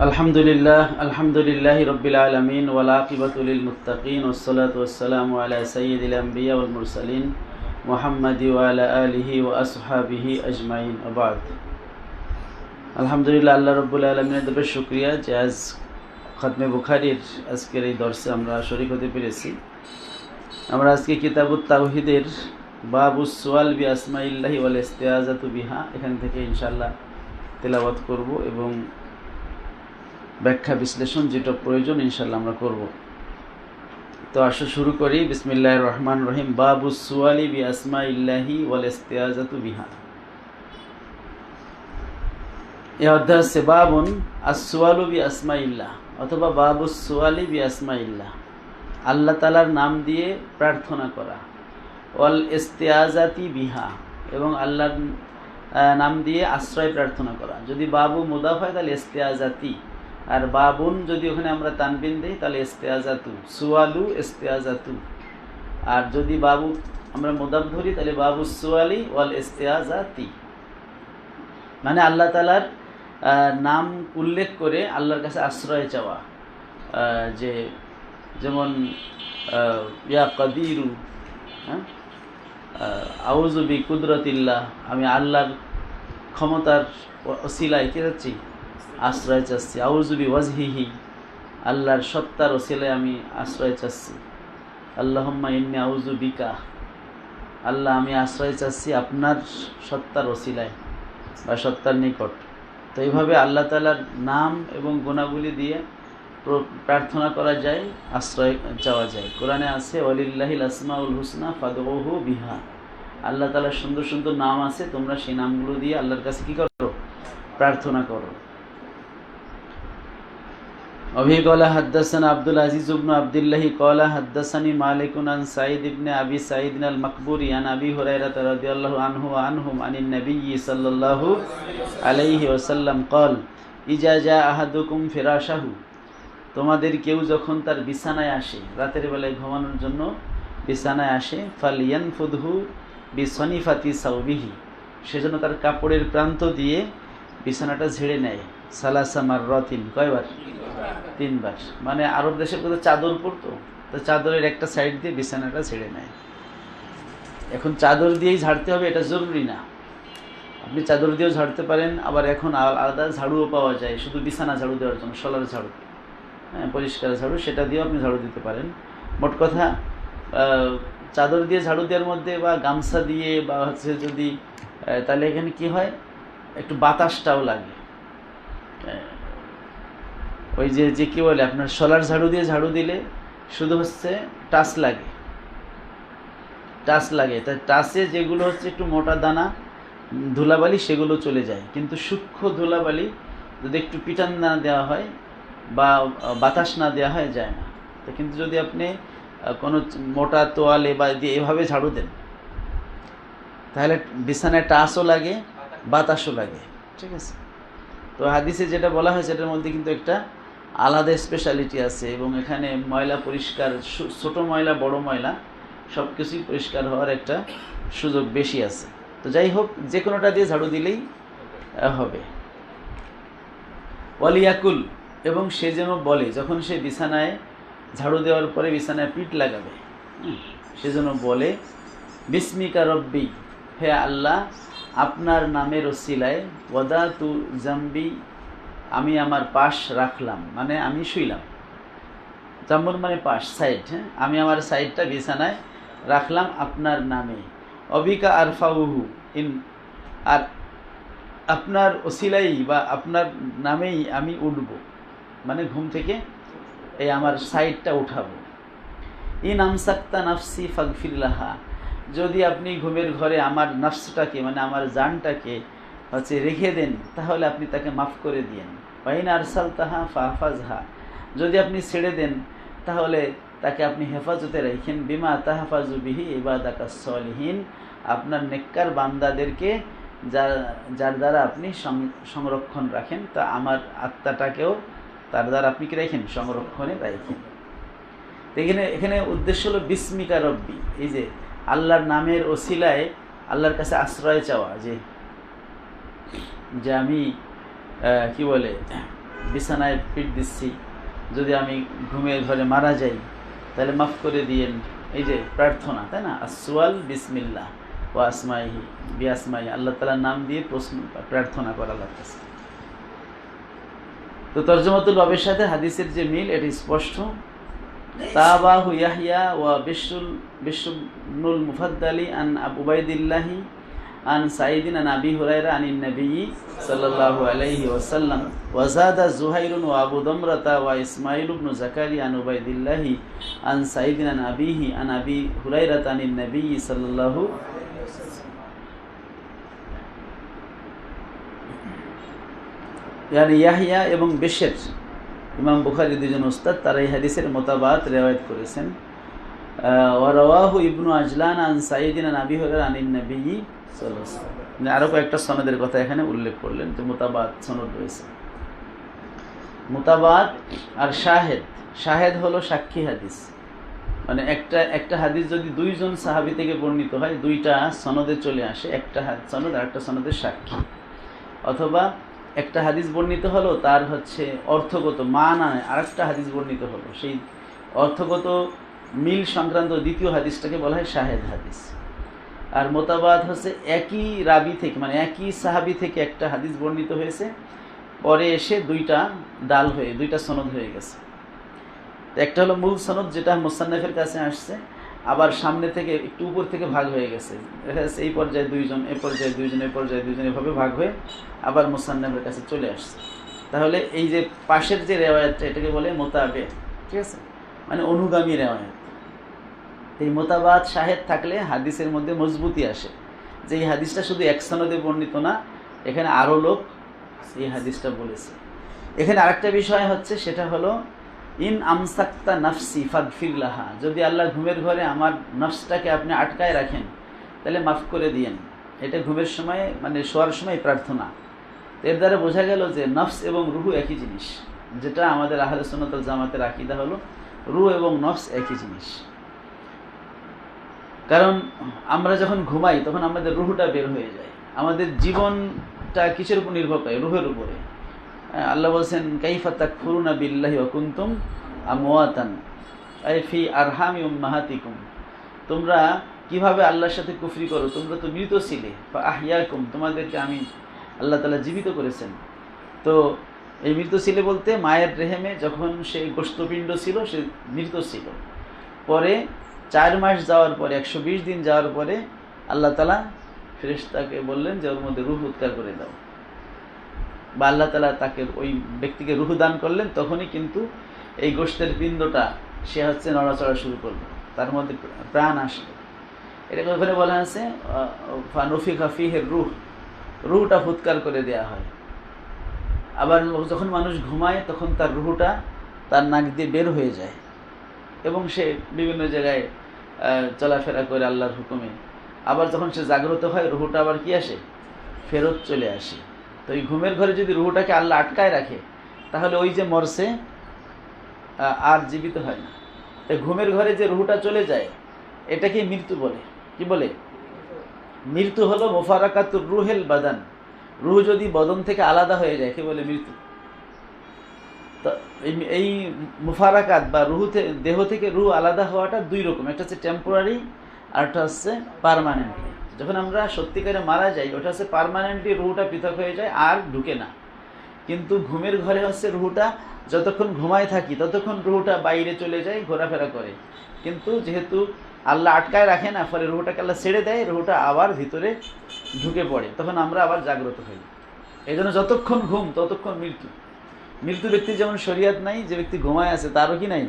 আলহামদুলিল্লাহ রাব্বিল আলামিন ওয়াল আকিবাতু লিল মুত্তাকিন ওয়াসসালাতু ওয়াসসালামু আলা সাইয়্যিদিল আমবিয়া ওয়াল মুরসালিন মুহাম্মাদি ওয়া আলা আলিহি ওয়া আসহাবিহি আজমাইন। বা'দ। আলহামদুলিল্লাহ, আল্লাহ রাব্বুল আলামিনের দরবারে শুকরিয়া যে আজ খতমে বুখারীর আজকের এই দর্শে আমরা শরীক হতে পেরেছি। আমরা আজকে কিতাবুত তাওহীদের বাবুস সুয়াল বি আসমাইল্লাহি ওয়াল ইস্তিআযাতু বিহা এখান থেকে ইনশাআল্লাহ তেলাওয়াত করব এবং ব্যাখ্যা বিশ্লেষণ যেটা প্রয়োজন ইনশাআল্লাহ আমরা করব। তো আসো শুরু করি। বিসমিল্লাহির রহমানির রহিম। বাবুস সুয়ালি বি আসমাইল্লাহি ওয়াল ইস্তিআযাতু বিহা। এই অধ্যায় হচ্ছে বাবুন আস-সুয়ালু বি আসমাইল্লাহ অথবা বাবুস সুয়ালি বি আসমাইল্লাহ, আল্লাহ তাআলার নাম দিয়ে প্রার্থনা করা, ওয়াল ইস্তিআযাতি বিহা এবং আল্লাহর নাম দিয়ে আশ্রয় প্রার্থনা করা। যদি বাবু মুদাফ হয় তাহলে ইস্তিআযাতি, আর বাবুন যদি ওখানে আমরা তানবিন দিই তাহলে ইস্তিআযাতু, সুয়ালু ইস্তিআযাতু। আর যদি বাবু আমরা মুদাফ ধরি তাহলে বাবু সুয়ালি ওয়াল ইস্তিআযাতি, মানে আল্লাহ তাআলার নাম উল্লেখ করে আল্লাহর কাছে আশ্রয় চাওয়া। যেমন ইয়া কাদিরু, আউযু বি কুদরাতিল্লাহ, আমি আল্লাহর ক্ষমতার ওসিলায় কি চাচ্ছি, আশ্রয় চাচ্ছি। আউযু বি ওয়াজহিহি, আল্লাহর সত্তার ওসিলায় আমি আশ্রয় চাচ্ছি। আল্লাহুম্মা ইন্নী আউযু বিকা, আল্লাহ আমি আশ্রয় চাচ্ছি আপনার সত্তার ওসিলায় বা সত্তার নিকট। তো এইভাবে আল্লাহ তাআলার নাম এবং গুণাবলী দিয়ে প্রার্থনা করা যায়, আশ্রয় চাওয়া যায়। কোরআনে আছে ওয়ালিল্লাহিল আসমাউল হুসনা ফাদউহু বিহা, আল্লাহ তাআলার সুন্দর সুন্দর নাম আছে, তোমরা সেই নামগুলো দিয়ে আল্লাহর কাছে কি করো, প্রার্থনা করো। অভি ক্বালা হাদাসানা আব্দুল আজিজ ইবনে আব্দুল্লাহ ক্বালা হাদাসানি মালিকুন আন সাঈদ ইবনে আবি সাঈদ আল মাকবুরি আন আবি হুরায়রা রাদিয়াল্লাহু আনহু ওয়া আনহুম আনিন নবী সাল্লাল্লাহু আলাইহি ওয়াসাল্লাম ক্বাল ইজা জা আহাদুকুম ফিরাশাহু, তোমাদের কেউ যখন তার বিছানায় আসে, রাতের বেলায় ঘুমানোর জন্য বিছানায় আসে, ফালিয়ানফুদহু বিসনিফাতি সাওবিহি, সেজন্য তার কাপড়ের প্রান্ত দিয়ে বিছানাটা ঝেড়ে নেয়। সালাসা মাররাতিন, কয়বার? 3 বার। মানে আরব দেশের কোথাও চাদর পরতো, তো চাদরের একটা সাইড দিয়ে বিছানাটা ঝেড়ে নেয়। এখন চাদর দিয়েই ঝাড়তে হবে এটা জরুরি না, আপনি চাদর দিয়েও ঝাড়তে পারেন। আবার এখন আলাদা ঝাড়ুও পাওয়া যায় শুধু বিছানা ঝাড়ু দেওয়ার জন্য, শলার ঝাড়ু, পরিষ্কার ঝাড়ু, সেটা দিয়েও আপনি ঝাড়ু দিতে পারেন। মোট কথা চাদর দিয়ে ঝাড়ু দেওয়ার মধ্যে বা গামছা দিয়ে বা হচ্ছে যদি, তাহলে এখানে কি হয়, একটু বাতাসটাও লাগে। ওই যে কি বলে আপনার শলার ঝাড়ু দিয়ে ঝাড়ু দিলে শুধু হচ্ছে টাচ লাগে, তাই টাচে যেগুলো হচ্ছে একটু মোটা দানা ধুলাবালি সেগুলো চলে যায়, কিন্তু সূক্ষ্ম ধুলাবালি যদি একটু পিটান না দেওয়া হয় বা বাতাস না দেওয়া হয় যায় না। তো কিন্তু যদি আপনি কোনো মোটা তোয়ালে বা দিয়ে এভাবে ঝাড়ু দেন তাহলে বিছানায় টাচও লাগে, বাতাসও লাগে, ঠিক আছে। তো হাদিসে যেটা বলা হয় সেটার মধ্যে কিন্তু একটা আলাদা স্পেশালিটি আছে এবং এখানে ময়লা পরিষ্কার, ছোট ময়লা বড় ময়লা সব কিছুই পরিষ্কার হওয়ার একটা সুযোগ বেশি আছে। তো যাই হোক, যে কোনোটা দিয়ে ঝাড়ু দিলেই হবে। ওয়ালিয়াকুল, এবং সে যেন বলে, যখন সে বিছানায় ঝাড়ু দেওয়ার পরে বিছানায় পিঠ লাগাবে, সে যেন বলে বিসমিকা রব্বি, হে আল্লাহ আপনার নামের ওসিলায়, ওয়াদাতু জামবি, আমি আমার পাশ রাখলাম, মানে আমি শুইলাম। জাম্বুর মানে পাশ, সাইড, আমি আমার সাইডটা বিছানায় রাখলাম আপনার নামে। অবিকা আরফাউহু, আর আপনার ওসিলাই বা আপনার নামেই আমি উঠব, মানে ঘুম থেকে এই আমার সাইডটা উঠাবো। ইন আমসাক্তা নাফসি ফাগফিরলাহা, যদি আপনি ঘুমের ঘরে আমার নফসটাকে মানে আমার জানটাকে হচ্ছে রেখে দেন তাহলে আপনি তাকে মাফ করে দিয়েন। ওয়াইন আরসালতাহা ফাহফাজহা, যদি আপনি ছেড়ে দেন তাহলে তাকে আপনি হেফাজতে রাখেন। বিমা তাহফাজু বিহি ইবাদাকাস সলিহিন, আপনার নেককার বান্দাদেরকে যার দ্বারা আপনি সংরক্ষণ রাখেন, তা আমার আত্মাটাকেও তার দ্বারা আপনি কি রাখেন, সংরক্ষণে রাখেন। এখানে উদ্দেশ্য হলো বিস্মিকা রব্বি, এই যে আল্লাহর নামের ওসিলায় আল্লাহর কাছে আশ্রয় চাওয়া, যে আমি কি বলে বিছানায় পিঠ দিচ্ছি, যদি আমি ঘুমের ঘরে মারা যাই তাহলে মাফ করে দিয়েন। এই যে প্রার্থনা, তাই না? আসওয়াল বিসমিল্লাহ ও আসমাইহি বিআসমাইহি, আল্লাহ তাআলার নাম দিয়ে প্রশ্ন প্রার্থনা করা আল্লাহর কাছে। তো তরজমাতুল বাবের সাথে হাদিসের যে মিল এটি স্পষ্ট। তাবাহু ইয়াহইয়া ওয়া বিশরুল মুফাদ্দালি আন উবাইদিল্লাহি আন সাইদিন আন আবি হুরায়রা আনিন নবী সাল্লাল্লাহু আলাইহি ওয়াসাল্লাম ওয়া যাদা যুহাইরুন ওয়া আবু দামরাতা ওয়া ইসমাঈল ইবনে যাকারিয়া আন উবাইদিল্লাহি আন সাইদিন আন আবিহি আন আবি হুরায়রা আনিন নবী সাল্লাল্লাহু ইয়ানি ইয়াহইয়া এবং বিশর, ইমাম বুখারী দুজন উস্তাদ, তারা এই হাদিসের মোতাবাত রিওয়ায়াত করেছেন। ওয়া রাওয়াহু ইবনু আজলান আন সাইদিন আন আবি হুরায়রা আনিন নবী সাল্লাল্লাহু আলাইহি ওয়াসাল্লাম। আরো কয়েকটা সনদের কথা এখানে উল্লেখ করলেন, যে মোতাবাত সনদ রয়েছে। মোতাবাত আর শাহেদ, শাহেদ হলো সাক্ষী হাদিস, মানে একটা হাদিস যদি দুইজন সাহাবী থেকে বর্ণিত হয়, দুইটা সনদে চলে আসে, একটা সনদ আর একটা সনদের সাক্ষী। অথবা একটা হাদিস বর্ণিত হলো, তার হচ্ছে অর্থগত মানায় আরেকটা হাদিস বর্ণিত হলো, সেই অর্থগত মিল সংক্রান্ত দ্বিতীয় হাদিসটাকে বলা হয় শাহেদ হাদিস। আর মোতাবাত হচ্ছে একই রাবি থেকে, মানে একই সাহাবী থেকে একটা হাদিস বর্ণিত হয়েছে, পরে এসে দুইটা ডাল হয়ে দুইটা সনদ হয়ে গেছে। একটা হলো মূল সনদ, যেটা মুসান্নাফের কাছে আসছে, আবার সামনে থেকে একটু উপর থেকে ভাগ হয়ে গেছে, দেখা যাচ্ছে এই পর্যায়ে দুইজন, এ পর্যায়ে দুইজন, এ পর্যায়ে দুইজন, এভাবে ভাগ হয়ে আবার মুসান্নাফের কাছে চলে আসছে। তাহলে এই যে পাশের যে রেওয়ায়াতটা, এটাকে বলে মোতাবে, ঠিক আছে, মানে অনুগামী রেওয়ায়াত। এই মোতাবাত শাহেদ থাকলে হাদিসের মধ্যে মজবুতি আসে, যে এই হাদিসটা শুধু এক সনদে বর্ণিত না, এখানে আরও লোক এই হাদিসটা বলেছে। এখানে আরেকটা বিষয় হচ্ছে, সেটা হলো ইন আমসাক্তা নাফসি ফাগফির লাহা, যদি আল্লাহ ঘুমের ঘরে আমার নফসটাকে আপনি আটকায় রাখেন তাহলে মাফ করে দিয়েন। এটা ঘুমের সময়, মানে শোয়ার সময় প্রার্থনা। এর দ্বারা বোঝা গেল যে নফস এবং রুহু একই জিনিস, যেটা আমাদের আহলে সুন্নাত ওয়াল জামাতের আকীদা হলো রুহ এবং নফস একই জিনিস। কারণ আমরা যখন ঘুমাই তখন আমাদের রুহটা বের হয়ে যায়। আমাদের জীবনটা কিসের উপর নির্ভর করে? রুহের উপরে। আল্লাহ বলছেন কাইফা তাকফুরুনা বিল্লাহি ওয়া কুনতুম আমওয়াতান আই ফি আরহামি উম্মাহাতিকুম, তোমরা কিভাবে আল্লাহর সাথে কুফরি করো, তোমরা তো মৃত ছিলে। ফাআহইয়াকুম, তোমাদেরকে আমি আল্লাহ তাআলা জীবিত করেছেন। তো এই মৃত ছিলে বলতে মায়ের রেহেমে যখন সে গোশতপিণ্ড ছিল, সে মৃত ছিল। পরে 4 মাস যাওয়ার পরে, 120 দিন যাওয়ার পরে আল্লাহ তাআলা ফেরেশতাকে বললেন যে ওর মধ্যে রূহ উৎকার করে দাও, বা আল্লাহ তাআলা তাকে, ওই ব্যক্তিকে রূহ দান করলেন। তখনই কিন্তু এই গোশতের পিণ্ডটা সে হচ্ছে নড়াচড়া শুরু করলো, তার মধ্যে প্রাণ আসলো। এটাকে ওখানে বলা আছে ফানুফিখা ফীহির রূহ, রূহটা ফুৎকার করে দেয়া হয়। আবার যখন মানুষ ঘুমায় তখন তার রূহটা তার নাক দিয়ে বের হয়ে যায় এবং সে বিভিন্ন জায়গায় চলাফেরা করে আল্লাহর হুকুমে। আবার যখন সে জাগ্রত হয়, রূহটা আবার কি আসে? ফেরত চলে আসে। তো এই ঘুমের ঘরে যদি রূহটাকে আল্লাহ আটকায় রাখে, তাহলে ওই যে মরছে আর জীবিত হয় না। তাই ঘুমের ঘরে যে রূহটা চলে যায়, এটাকে মৃত্যু বলে। কি বলে? মৃত্যু হলো মুফারাকাতুর রুহেল বাদান, রূহ যদি বদন থেকে আলাদা হয়ে যায়, কি বলে? মৃত্যু। তো এই মুফারাকাত বা দেহ থেকে রূহ আলাদা হওয়াটা দুই রকম, একটা হচ্ছে টেম্পোরারি আর একটা হচ্ছে পার্মানেন্টলি। যখন আমরা সত্যিকারে মারা যাই, ওটা হচ্ছে পার্মানেন্টলি রূহটা পৃথক হয়ে যায় আর ঢুকে না। কিন্তু ঘুমের ঘরে হচ্ছে রূহটা যতক্ষণ ঘুমায় থাকি ততক্ষণ রূহটা বাইরে চলে যায়, ঘোরাফেরা করে। কিন্তু যেহেতু আল্লাহ আটকায় রাখে না, ফলে রূহটাকে আল্লাহ ছেড়ে দেয়, রূহটা আবার ভিতরে ঢুকে পড়ে, তখন আমরা আবার জাগ্রত হই। এই জন্য যতক্ষণ ঘুম ততক্ষণ মৃত্যু। মৃত্যু ব্যক্তির যেমন শরিয়াত নাই, যে ব্যক্তি ঘুমায় আছে তারও কি নাই?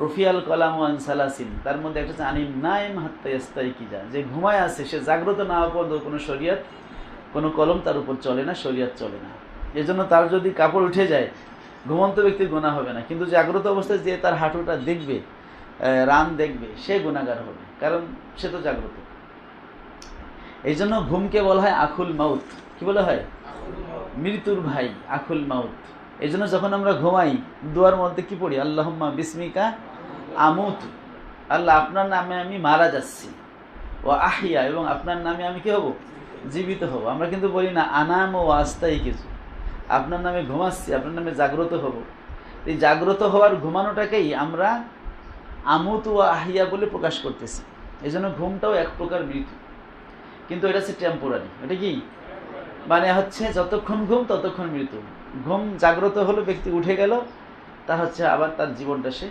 রফিয়াল কলাম ওয়ান সালাসিন, তার মধ্যে একটা হচ্ছে আনিম নাইম হাত্তা ইস্তাইকিজা, যে ঘুমায় আছে সে জাগ্রত না হওয়া পর্যন্ত কোনো শরিয়াত, কোনো কলম তার উপর চলে না, শরিয়াত চলে না। এজন্য তার যদি কাপড় উঠে যায়, ঘুমন্ত ব্যক্তির গুনাহ হবে না, কিন্তু জাগ্রত অবস্থায় যে তার হাঁটুটা দেখবে, রান দেখবে, সে গুনাহগার হবে, কারণ সে তো জাগ্রত। এই জন্য ঘুমকে বলা হয় আখুল মাউত। কি বলা হয়? মৃত্যুর ভাই, আখুল মাউত। এই জন্য যখন আমরা ঘুমাই, দোয়ার মধ্যে কি পড়ি? আল্লাহুম্মা বিসমিকা আমুত, আল্লাহ আপনার নামে আমি মারা যাচ্ছি, ও আহিয়া, এবং আপনার নামে আমি কি হব? জীবিত হব। আমরা কিন্তু বলি না আনাম ও আস্তাই কিছু, আপনার নামে ঘুমাচ্ছি, আপনার নামে জাগ্রত হব। এই জাগ্রত হওয়ার ঘুমানোটাকেই আমরা আমুত ও আহিয়া বলে প্রকাশ করতেছি। এই জন্য ঘুমটাও এক প্রকার মৃত্যু, কিন্তু এটা হচ্ছে টেম্পোরারি। এটা কি মানে হচ্ছে যতক্ষণ ঘুম ততক্ষণ মৃত্যু। ঘুম জাগ্রত হলো, ব্যক্তি উঠে গেল, তা হচ্ছে আবার তার জীবনটা সে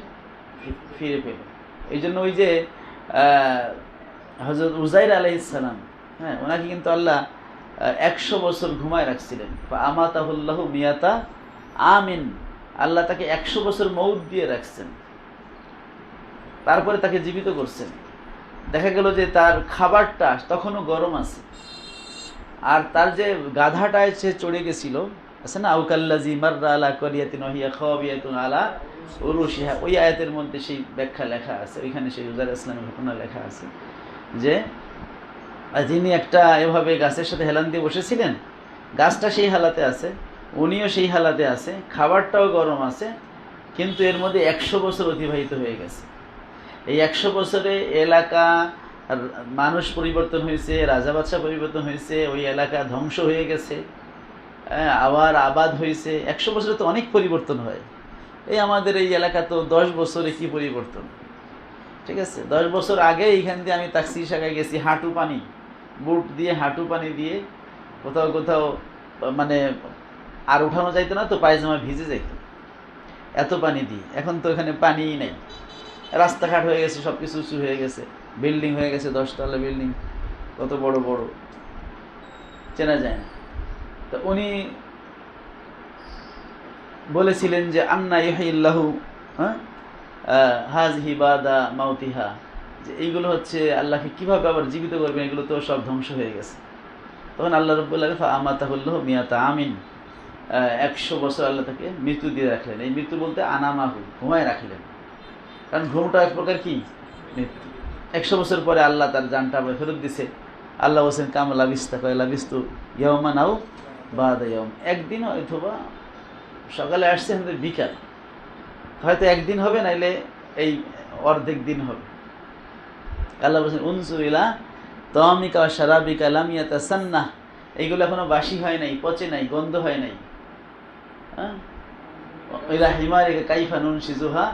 ফিরে পেল। এই জন্য ওই যে হযরত উযাইর আলাইহিস সালাম, হ্যাঁ, ওনাকে কিন্তু আল্লাহ 100 বছর ঘুমায় রাখছিলেন। আমাতাহুল্লাহু মিয়াতা আমিন, আল্লাহ তাকে 100 বছর মউত দিয়ে রাখছেন, তারপরে তাকে জীবিত করছেন। দেখা গেল যে তার খাবারটা তখনও গরম আছে, আর তার যে গাধাটায় সে চড়ে গেছিল আছে না, আউকাল্লাজি মাররা আলা করিয়াতিন ওয়া হিয়া খাবিয়াতুন আলা উরুশিহা, ওই আয়াতের মধ্যে সেই ব্যাখ্যা লেখা আছে, ওইখানে সেই উযাইর ইসলামের ঘটনা লেখা আছে যে যিনি একটা এভাবে গাছের সাথে হেলান দিয়ে বসেছিলেন, গাছটা সেই হালাতে আছে, উনিও সেই হালাতে আছে, খাবারটাও গরম আছে, কিন্তু এর মধ্যে 100 বছর অতিবাহিত হয়ে গেছে। এই 100 বছরে এলাকা মানুষ পরিবর্তন হয়েছে, রাজা বাদশা পরিবর্তন হয়েছে, ওই এলাকা ধ্বংস হয়ে গেছে, আবার আবাদ হয়েছে। 100 বছরে তো অনেক পরিবর্তন হয়। এই আমাদের এই এলাকা তো 10 বছরে কি পরিবর্তন, ঠিক আছে। 10 বছর আগে এইখান দিয়ে আমি তাকসির শাখায় গেছি, হাঁটু পানি, বুট দিয়ে হাঁটু পানি দিয়ে কোথাও কোথাও মানে আর উঠানো যাইতো না, তো পায়জামা ভিজে যাইত এত পানি দিয়ে। এখন তো এখানে পানিই নাই, রাস্তাঘাট হয়ে গেছে, সব কিছু উঁচু হয়ে গেছে, বিল্ডিং হয়ে গেছে, 10 তলা বিল্ডিং, কত বড় বড়, চেনা যায় না। তো উনি বলেছিলেন যে আন্না ইউহিল্লাহু হাযিহি বাদা মাউতিহা, যে এইগুলো হচ্ছে আল্লাহকে কিভাবে আবার জীবিত করবেন, এগুলো তো সব ধ্বংস হয়ে গেছে। তখন আল্লাহ রাব্বুল আলামিন আমাতাহুল্লাহু মিয়াতা আমিন, 100 বছর আল্লাহ তাকে মৃত্যু দিয়ে রাখলেন। এই মৃত্যু বলতে আনামাহু, ঘুমায় রাখলেন, কারণ ঘুমটা এক প্রকার কি মৃত্যু। 100 বছর পরে আল্লাহ তার জানটা আবার ফেরত দিছে। আল্লাহ বলছেন কাম লাবিস্তা, কয় লাবিস্তু ইয়াওমান আও বাদা ইয়াওম, একদিন অথবা সকালে আসছে, আমাদের বিকাল, হয়তো একদিন হবে, নাইলে এই অর্ধেক দিন হবে। আল্লাহ বলছেন উনজুর ইলা তামিকা ওয়া শারাবিকা লাম ইয়াতাসান্নাহ, এইগুলো এখনো বাসি হয় নাই, পচে নাই, গন্ধ হয় নাই। হ্যাঁ, ইলা হিমারিকা কাইফা নুনশিজুহা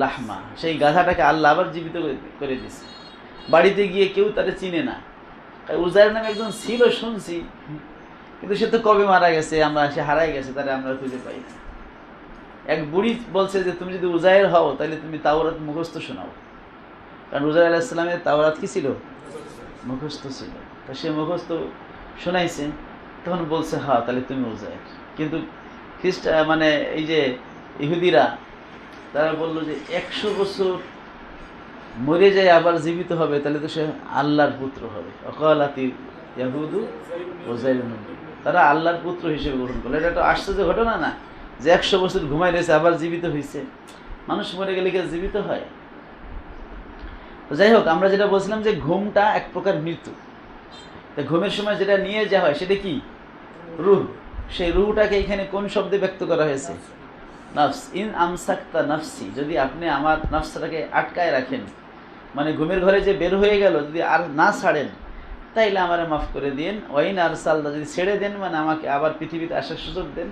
লাহমা, সেই গাধাটাকে আল্লাহ আবার জীবিত করে দিছে। বাড়িতে গিয়ে কেউ তারে চিনে না। উযাইর নামে একজন ছিল শুনছি, কিন্তু সে তো কবে মারা গেছে, সে হারাই গেছে, তারে আমরা খুঁজে পাই না। এক বুড়ি বলছে যে তুমি যদি উযাইর হও তাহলে তুমি তাওরাত মুখস্থ শোনাও, কারণ উযাইর আলাইহিস সালামের তাওরাত কি ছিল, মুখস্থ ছিল। তা সে মুখস্থ শোনাইছে, তখন বলছে হ্যাঁ তাহলে তুমি উযাইর। কিন্তু মানে এই যে ইহুদিরা, তারা বললো যে 100 বছর মরে যায় আবার জীবিত হবে, তাহলে তো সে আল্লাহর পুত্র হবে। অকালাতি ইয়াহুদু উযাইরুন, তারা আল্লাহর পুত্র হিসেবে গ্রহণ করলো। এটা একটা আশ্চর্য ঘটনা না, যে 100 বছর ঘুমাই রয়েছে আবার জীবিত হয়েছে। মানুষ মরে গেলে কি জীবিত হয়? যাই হোক, আমরা যেটা বলছিলাম যে ঘুমটা এক প্রকার মৃত্যু। ঘুমের সময় যেটা নিয়ে যাওয়া হয় সেটা কি, রূহ। সেই রূহটাকে এখানে কোন শব্দে ব্যক্ত করা হয়েছে, নফস। ইন আমসাকতা নফসি, যদি আপনি আমার নফসটাকে আটকায় রাখেন, মানে ঘুমের ঘরে যে বের হয়ে গেল, যদি আর না ছাড়েন, তাইলে আমারে মাফ করে দিন। ওয়াইন আরসালতা, যদি ছেড়ে দেন, মানে আমাকে আবার পৃথিবীতে আসার সুযোগ দেন,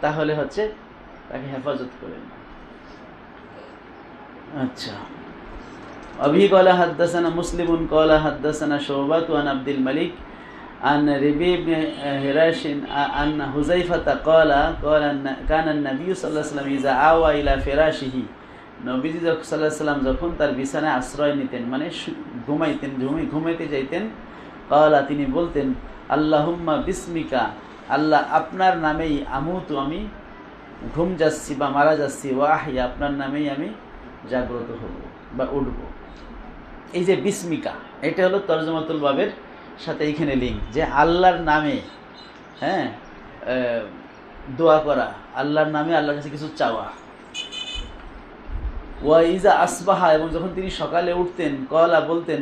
তাহলে হচ্ছে তাকে হেফাজত করেন। আচ্ছা, अभी قال حدثنا مسلم قال حدثنا شعبة عن عبد الملك عن ربيع بن هراش عن حذيفة قال كان النبي صلى الله عليه وسلم إذا آوى إلى فراشه, নবীজি সাল্লাল্লাহু আলাইহি ওয়াসাল্লাম যখন তার বিছানায় আশ্রয় নিতেন, মানে ঘুমাইতেন, ঘুমাইতে যাইতেন, কালা, তিনি বলতেন আল্লাহুম্মা বিসমিকা, আল্লাহ আপনার নামেই আমুতু, আমি ঘুম যাচ্ছি বা মারা যাচ্ছি, ওয়া আহইয়া, আপনার নামেই আমি জাগ্রত হব বা উঠব। এই যে বিসমিকা, এটা হলো তরজমাতুল বাবের সাথে এইখানে লিঙ্ক, যে আল্লাহর নামে, হ্যাঁ, দোয়া করা, আল্লাহর নামে আল্লাহর কাছে কিছু চাওয়া। ওয়া ইজা আসবাহা, এবং যখন তিনি সকালে উঠতেন, কলা, বলতেন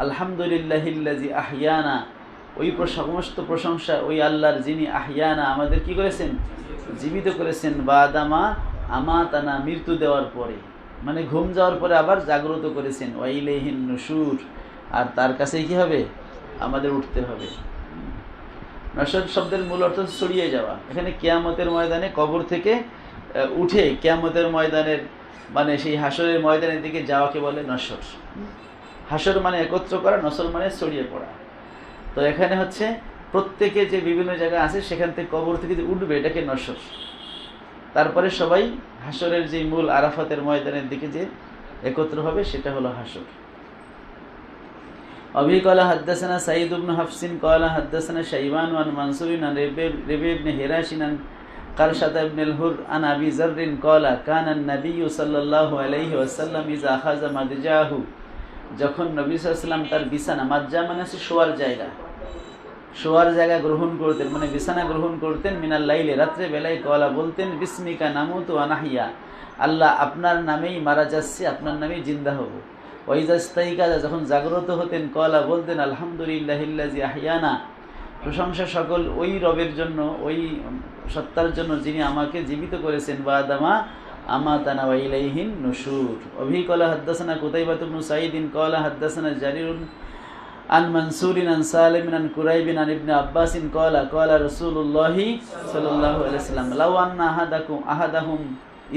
আলহামদুলিল্লাহিল্লাযী আহইয়ানা, ওই সমস্ত প্রশংসা ওই আল্লাহর, যিনি আহইয়ানা, আমাদের কি করেছেন, জীবিত করেছেন, বাদামা আমাতানা, মৃত্যু দেওয়ার পরে, মানে ঘুম যাওয়ার পরে আবার জাগ্রত করেছেন, ওয়া ইলাইহিন নুশুর, আর তার কাছেই কি হবে, আমাদের উঠতে হবে। নসর শব্দের মূল অর্থ ছড়িয়ে যাওয়া। এখানে কিয়ামতের ময়দানে কবর থেকে উঠে কিয়ামতের ময়দানের মানে সেই হাসরের ময়দানের দিকে যাওয়াকে বলে নসর। হাসর মানে একত্র করা, নসর মানে ছড়িয়ে পড়া। তো এখানে হচ্ছে প্রত্যেকে যে বিভিন্ন জায়গায় আছে সেখান থেকে কবর থেকে যে উঠবে এটাকে নসর। তারপরে সবাই হাসরের যে মূল আরাফাতের ময়দানের দিকে যে একত্র হবে সেটা হলো হাসর। अभी قال حدثنا سعيد بن حفص قال حدثنا شيبان عن منصور عن ربيع بن هراش عن قرشة بن الهر عن أبي ذر قال كان النبي صلى الله عليه وسلم إذا أخذ مضجعه যখন নবী সাল্লাল্লাহু আলাইহি ওয়াসাল্লাম তার বিছানা, মাজ্জা মানে হচ্ছে শোয়ার জায়গা গ্রহণ করতেন, মানে বিছানা গ্রহণ করতেন, মিনাল লাইলে রাত্রে বেলায় কলা বলতেন বিসমিকা নামুতু ওয়া নাহিয়া, আল্লাহ আপনার নামেই মারা যাচ্ছে, আপনার নামেই জিন্দা হব। ওয়াইজাস্তাইকাজা যখন জাগ্রত হতেন কলা বলতেন আলহামদুলিল্লাহিল্লাযী আহইয়ানা, প্রশংসা সকল ওই রবের জন্য, ওই সত্তার জন্য যিনি আমাকে জীবিত করেছেন, বাদামা আমাতানা ওয়া ইলাইহিন নুশুর। অভি কলা হাদ্দাসানা কুতাইবা ইবনে সাঈদ কলা হাদ্দাসানা জারিরুন আন মানসুরিন আন সালিমিন আন কুরাইবিন আন ইবনে আব্বাসিন কলা কলা রাসূলুল্লাহি সাল্লাল্লাহু আলাইহি ওয়াসাল্লাম লাউ আন্না আহাদাহুম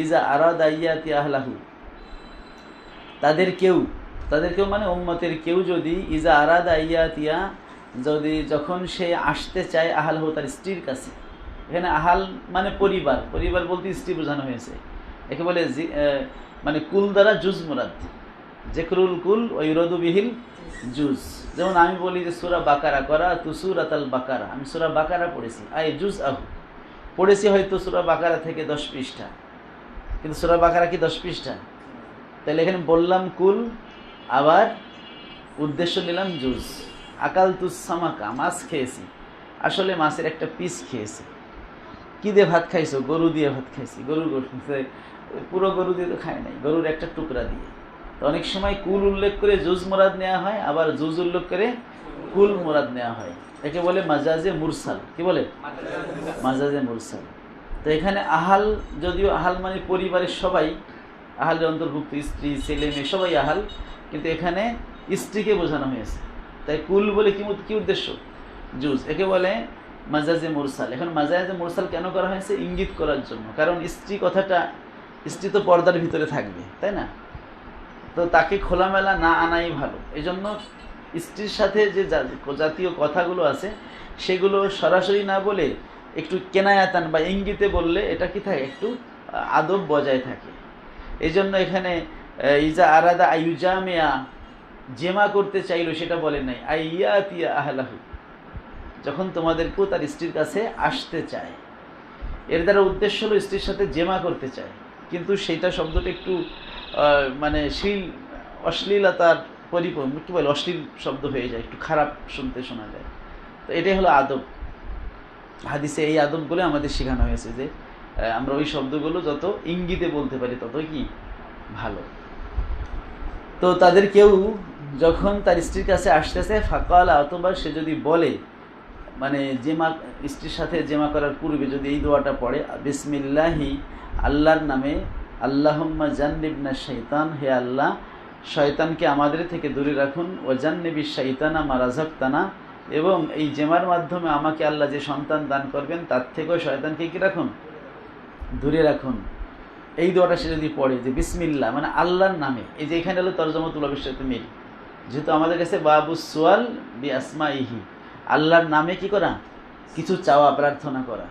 ইজা আরাদা ইয়াতি আহলাহু, তাদের কেউ মানে উম্মতের কেউ যদি ইজা আরাদা ইয়াতিয়া, যখন সে আসতে চায় আহালহু তার স্ত্রীর কাছে। এখানে আহাল মানে পরিবার বলতে স্ত্রী বোঝানো হয়েছে। একে বলে মানে কুল দ্বারা জুজ মুরাদ, জেকরুল কুল ওই রদু বিহিল জুজ। যেমন আমি বলি যে সূরা বাকারা করা তু সূরাতাল বাকারা, আমি সূরা বাকারা পড়েছি, আই জুজ আহু পড়েছি হয়তো সূরা বাকারা থেকে 10 পৃষ্ঠা, কিন্তু সূরা বাকারা কি 10 পৃষ্ঠা? তাহলে এখানে বললাম কুল, আবার উদ্দেশ্য নিলাম জুজ। আকাল তুস সামাকা, মাছ খেয়েছি, আসলে মাছের একটা পিস খেয়েছি। কি দিয়ে ভাত খাইছো? গরু দিয়ে ভাত খাইছি। পুরো গরু দিয়ে তো খায় নাই, গরুর একটা টুকরা দিয়ে। তো অনেক সময় কুল উল্লেখ করে জুজ মুরাদ নেওয়া হয়, আবার জুজ উল্লেখ করে কুল মুরাদ নেওয়া হয়। একে বলে মাজাজে মুরসাল। কি বলে? মাজাজে মুরসাল। তো এখানে আহাল, যদিও আহাল মানে পরিবারের সবাই, আহালের অন্তর্ভুক্ত স্ত্রী ছেলে মেয়ে সবাই আহাল, কিন্তু এখানে স্ত্রীকে বোঝানো হয়েছে। তাই কুল বলে কি উদ্দেশ্য? জুজ। একে বলে মাজাজে মুরসাল। এখন মাজাজে মুরসাল কেন করা হয়েছে? ইঙ্গিত করার জন্য। কারণ স্ত্রী তো পর্দার ভিতরে থাকবে, তাই না? তো তাকে খোলামেলা না আনাই ভালো। এই জন্য স্ত্রীর সাথে যে জাতীয় কথাগুলো আছে সেগুলো সরাসরি না বলে একটু কেনায়াতান বা ইঙ্গিতে বললে এটা কি থাকে, একটু আদব বজায় থাকে। এই জন্য এখানে ইজা আরাদা আইউজামিয়া, জেমা করতে চাইলো সেটা বলে নাই, আইয়াতিয়া আহলাহু, যখন তোমাদেরকেও তার স্ত্রীর কাছে আসতে চায়। এর দ্বারা উদ্দেশ্য হলো স্ত্রীর সাথে জেমা করতে চায়, কিন্তু সেইটা শব্দটা একটু মানে অশ্লীলতার পরিপূর্ণ, কি বলে, অশ্লীল শব্দ হয়ে যায়, একটু খারাপ শোনা যায়। তো এটাই হলো আদব। হাদিসে এই আদবগুলো আমাদের শেখানো হয়েছে যে আমরা ওই শব্দগুলো যত ইঙ্গিতে বলতে পারি ততই কি ভালো। তো তাদের কেউ যখন তার স্ত্রীর কাছে আসতেছে ফাকালা, অথবা সে যদি বলে, মানে জেমা, স্ত্রীর সাথে জেমা করার পূর্বে যদি এই দোয়াটা পড়ে, বিসমিল্লাহি, আল্লাহর নামে, আল্লাহুম্মা জান্নিবনা শাইতান, হে আল্লাহ শয়তানকে আমাদের থেকে দূরে রাখুন, ও জান্নিবিশ শাইতানা মা রাযাকতানা, এবং এই জেমার মাধ্যমে আমাকে আল্লাহ যে সন্তান দান করবেন তার থেকেও শয়তানকে কি রাখুন, দূরে রাখুন। এই দোয়াটা সে যদি পড়ে যে বিসমিল্লাহ মানে আল্লাহর নামে, এই যে এখানে হলো তরজমাতুল সাথে মিল, যেহেতু আমাদের কাছে বাবুস সুয়াল বি আসমাইহি, আল্লাহর নামে কি করা, কিছু চাওয়া, প্রার্থনা করা।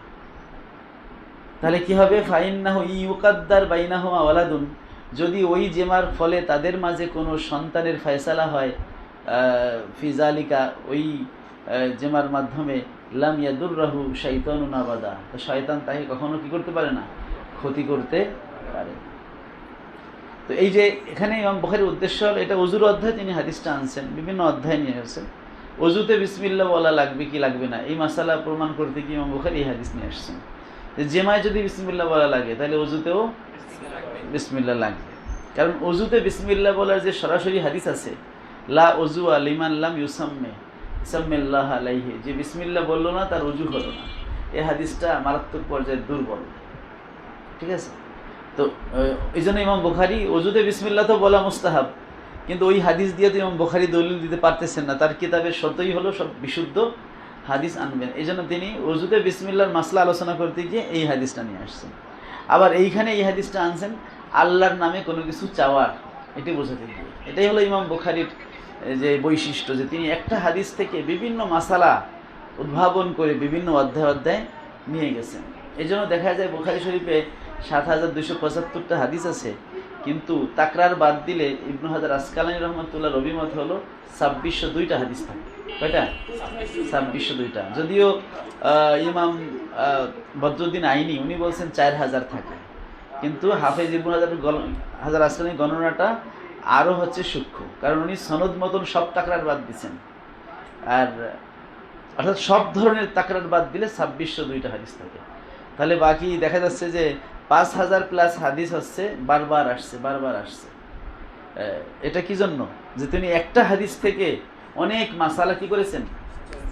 তাহলে কি হবে? ফাইন্নাহু ইউকাদ্দার বাইনাহুমা ওয়ালাদুন, যদি ওই জেমার ফলে তাদের মাঝে কোনো সন্তানের ফয়সালা হয়, ফিজালিকা, ওই জেমার মাধ্যমে, লাম ইয়াদুররাহু শাইতানুন আবাদা, তো শয়তান তাকে কখনো কি করতে পারে না, ক্ষতি করতে পারে। তো এই যে এখানে ইমাম বুখারীর উদ্দেশ্য হল, এটা ওযুর অধ্যায় তিনি হাদিসটা আনছেন, বিভিন্ন অধ্যায় নিয়ে আসছেন। ওযুতে বিসমিল্লাহ বলা লাগবে কি লাগবে না, এই মাসালা প্রমাণ করতে কি ইমাম বুখারী এই হাদিস নিয়ে আসছেন। জেমায় যদি বিসমিল্লাহ বলা লাগে তাহলে ওযুতেও বিসমিল্লাহ লাগবে। কারণ ওযুতে বিসমিল্লাহ বলার যে সরাসরি হাদিস আছে, লা ওযু লিমান লাম ইউসাম্মিল্লাহ আলাইহি, যে বিসমিল্লাহ বললো না তার ওযু হলো না, এই হাদিসটা মারাত্মক পর্যায়ে দুর্বল। ঠিক আছে? তো এই জন্য ইমাম বুখারী ওযুতে বিসমিল্লাহ তো বলা মুস্তাহাব, কিন্তু ওই হাদিস দিয়ে তো ইমাম বুখারী দলিল দিতে পারতেছেন না। তার কিতাবের শর্তই হলো সব বিশুদ্ধ, হাদিস আনবেন। এই জন্য তিনি উজুতে বিসমিল্লাহর মাসলা আলোচনা করতে গিয়ে এই হাদিসটা নিয়ে আসছেন। আবার এইখানে এই হাদিসটা আনছেন আল্লাহর নামে কোনো কিছু চাওয়ার, এটি বোঝাতে গিয়ে। এটাই হলো ইমাম বুখারীর যে বৈশিষ্ট্য, যে তিনি একটা হাদিস থেকে বিভিন্ন মাসালা উদ্ভাবন করে বিভিন্ন অধ্যায় অধ্যায় নিয়ে গেছেন। এই জন্য দেখা যায় বুখারী শরীফে ৭,২৭৫টা হাদিস আছে, কিন্তু তাকরার বাদ দিলে ইবনু হাজার আসকালানী রহমাতুল্লাহ অভিমত হলো ২৬০২টা হাদিস থাকে। কয়টা? ২৬০২টা। যদিও ইমাম বদরুদ্দিন আইনি উনি বলছেন ৪,০০০ থাকে, কিন্তু হাফেজ ইবনু হাজার আসকালানী গণনাটা আরও হচ্ছে সূক্ষ্ম, কারণ উনি সনদ মতন সব তাকরার বাদ দিচ্ছেন। আর অর্থাৎ সব ধরনের তাকরার বাদ দিলে ২৬০২টা হাদিস থাকে। তাহলে বাকি দেখা যাচ্ছে যে ৫,০০০ প্লাস হাদিস হচ্ছে বারবার আসছে। এটা কি জন্য? যে তিনি একটা হাদিস থেকে অনেক মাসালা কি করেছেন?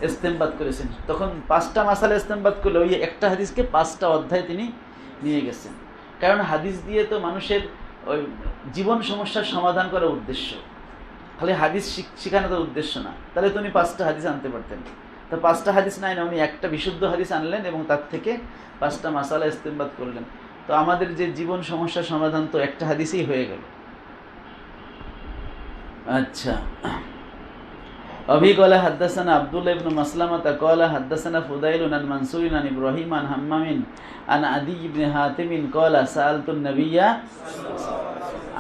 ইস্তেমবাদ করেছেন। তখন ৫টা মাসালা ইস্তেমবাদ করলে ওই একটা হাদিসকে ৫টা অধ্যায় তিনি নিয়ে গেছেন। কারণ হাদিস দিয়ে তো মানুষের ওই জীবন সমস্যার সমাধান করার উদ্দেশ্য, খালি হাদিস শিখানো তো উদ্দেশ্য না। তাহলে তো উনি ৫টা হাদিস আনতে পারতেন। তো 5টা হাদিস নাই না, উনি একটা বিশুদ্ধ হাদিস আনলেন এবং তার থেকে 5টা মাসালা ইস্তেমবাদ করলেন। তো আমাদের যে জীবন সমস্যার সমাধান তো একটা হাদিসেই হয়ে গেল। আচ্ছা, অভি কলা হাদ্দাসানা আব্দুল্লাহ ইবনে মাসলামাতা কলা হাদ্দাসানা ফুদাইলুন আন মানসুরিন আন ইব্রাহিম আন হাম্মামিন আন আদি ইবনে হাতিমিন কলা সাআলতুন নবিয়্যা।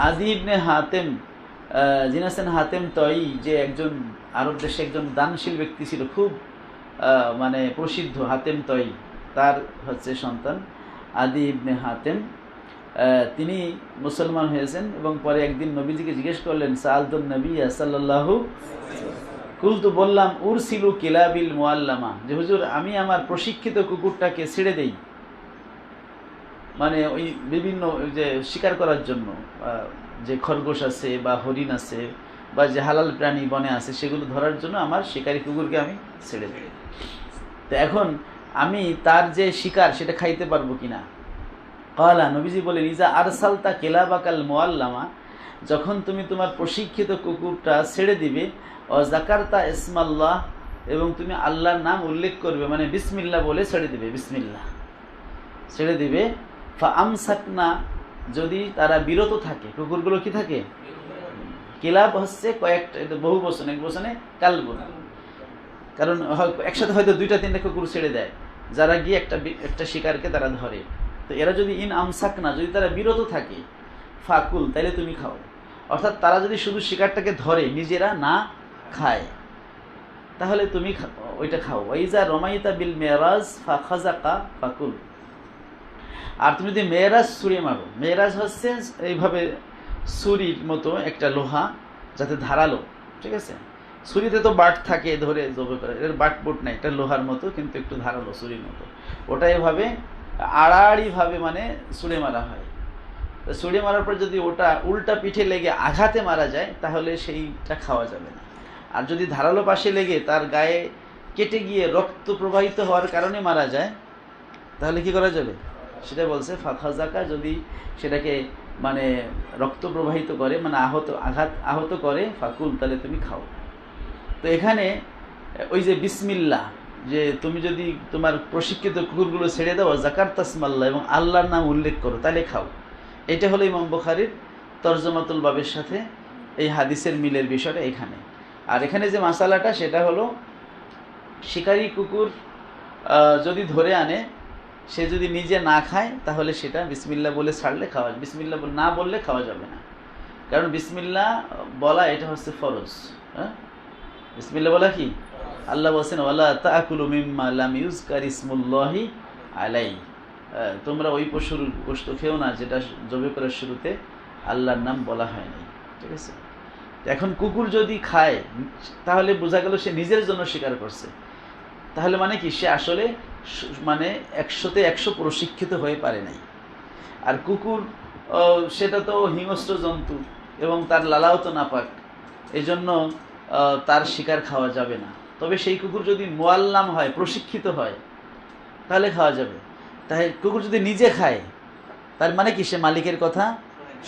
আদি ইবনে হাতিম, যিনি আছেন হাতেম তঈ, যে একজন আরব দেশে একজন দানশীল ব্যক্তি ছিল, খুব মানে প্রসিদ্ধ হাতেম তঈ, তার হচ্ছে সন্তান আদি ইবনে হাতেম। তিনি মুসলমান হয়েছেন এবং পরে একদিন নবীজিকে জিজ্ঞেস করলেন, সাআলতুন নবিয়্যা সাল্লাল্লাহু, কুলতু বললাম, উরসিলু কিলাবিল মুআল্লামা, যে হুজুর আমি আমার প্রশিক্ষিত কুকুরটাকে ছেড়ে দেই, মানে ওই বিভিন্ন যে শিকার করার জন্য যে খরগোশ আছে বা হরিণ আছে বা যে হালাল প্রাণী বনে আছে সেগুলো ধরার জন্য আমার শিকারী কুকুরকে আমি ছেড়ে দিই। তো এখন আমি তার যে শিকার সেটা খাইতে পারবো কিনা? কালা, নবীজি বলেন, ইজা আরসালতা কিলাবাকাল মুআল্লামা, যখন তুমি তোমার প্রশিক্ষিত কুকুরটা ছেড়ে দিবে, ও যাকারতা ইসমাল্লাহ, এবং তুমি আল্লাহর নাম উল্লেখ করবে, মানে বিসমিল্লাহ বলে ছেড়ে দিবে, বিসমিল্লাহ ছেড়ে দিবে। ফা আমসাকনা, যদি তারা বিরত থাকে, কুকুরগুলো কি থাকে? কিলাব হচ্ছে কয়েকটা, এটা বহু বচন, এক বচনে কালবুন, কারণ একসাথে হয়তো ২টা-৩টা কুকুর ছেড়ে দেয় যারা গিয়ে একটা শিকারকে তারা ধরে। তো এরা যদি ইন আমসাকনা, যদি তারা বিরত থাকে, ফাকুল, তাইলে তুমি খাও। অর্থাৎ তারা যদি শুধু শিকারটাকে ধরে, নিজেরা না খায়, তাহলে তুমি ওইটা খাও। ওয়াইজা রমাইতা বিল মেরাজ ফাখাজাকা ফাকুল, আর তুমি যদি মেরাজ ছুঁড়ে মারো, মেরাজ হচ্ছে এইভাবে ছুরির মতো একটা লোহা, যাতে ধারালো, ঠিক আছে? ছুরিতে তো বাট থাকে ধরে জবে করে, এর বাট বুট নাই, এটা লোহার মতো কিন্তু একটু ধারালো, ছুরির মতো। ওটা এভাবে আড়াআড়িভাবে মানে ছুঁড়ে মারা হয়। তো ছুঁড়ে মারার পর যদি ওটা উল্টা পিঠে লেগে আঘাতে মারা যায়, তাহলে সেইটা খাওয়া যাবে না। আর যদি ধারালো পাশে লেগে তার গায়ে কেটে গিয়ে রক্ত প্রবাহিত হওয়ার কারণে মারা যায়, তাহলে কি করা যাবে? সেটা বলছে ফাখাজাকা, যদি সেটাকে মানে রক্ত প্রবাহিত করে, মানে আহত করে, ফাকুল, তাহলে তুমি খাও। তো এখানে ওই যে বিসমিল্লাহ, যে তুমি যদি তোমার প্রশিক্ষিত কুকুরগুলো ছেড়ে দাও, জাকার তাসমাল্লাহ, এবং আল্লাহর নাম উল্লেখ করো, তাহলে খাও। এটা হলো ইমাম বুখারীর তরজমাতুল বাবের সাথে এই হাদিসের মিলের বিষয়টা এখানে। আর এখানে যে মাসালাটা, সেটা হলো শিকারী কুকুর যদি ধরে আনে, সে যদি নিজে না খায়, তাহলে সেটা বিসমিল্লাহ বলে ছাড়লে খাওয়া, বিসমিল্লাহ না বললে খাওয়া যাবে না। কারণ বিসমিল্লাহ বলা এটা হচ্ছে ফরজ। হ্যাঁ, বিসমিল্লাহ বলা কি? আল্লাহ বলছেন, ওয়ালা তাকুলু মিম্মা লাম ইউজকার ইসমুল্লাহি আলাইহি, তোমরা ওই পশুর গোশত খেও না যেটা জবে করার শুরুতে আল্লাহর নাম বলা হয়নি, ঠিক আছে? এখন কুকুর যদি খায়, তাহলে বোঝা গেল সে নিজের জন্য শিকার করছে। তাহলে মানে কি, সে আসলে মানে ১০০তে ১০০ প্রশিক্ষিত হয়ে পারে নাই। আর কুকুর সেটা তো হিংস্র জন্তু এবং তার লালাও তো নাপাক, এই জন্য তার শিকার খাওয়া যাবে না। তবে সেই কুকুর যদি মুআল্লাম হয়, প্রশিক্ষিত হয়, তাহলে খাওয়া যাবে। তাই কুকুর যদি নিজে খায়, তার মানে কি, সে মালিকের কথা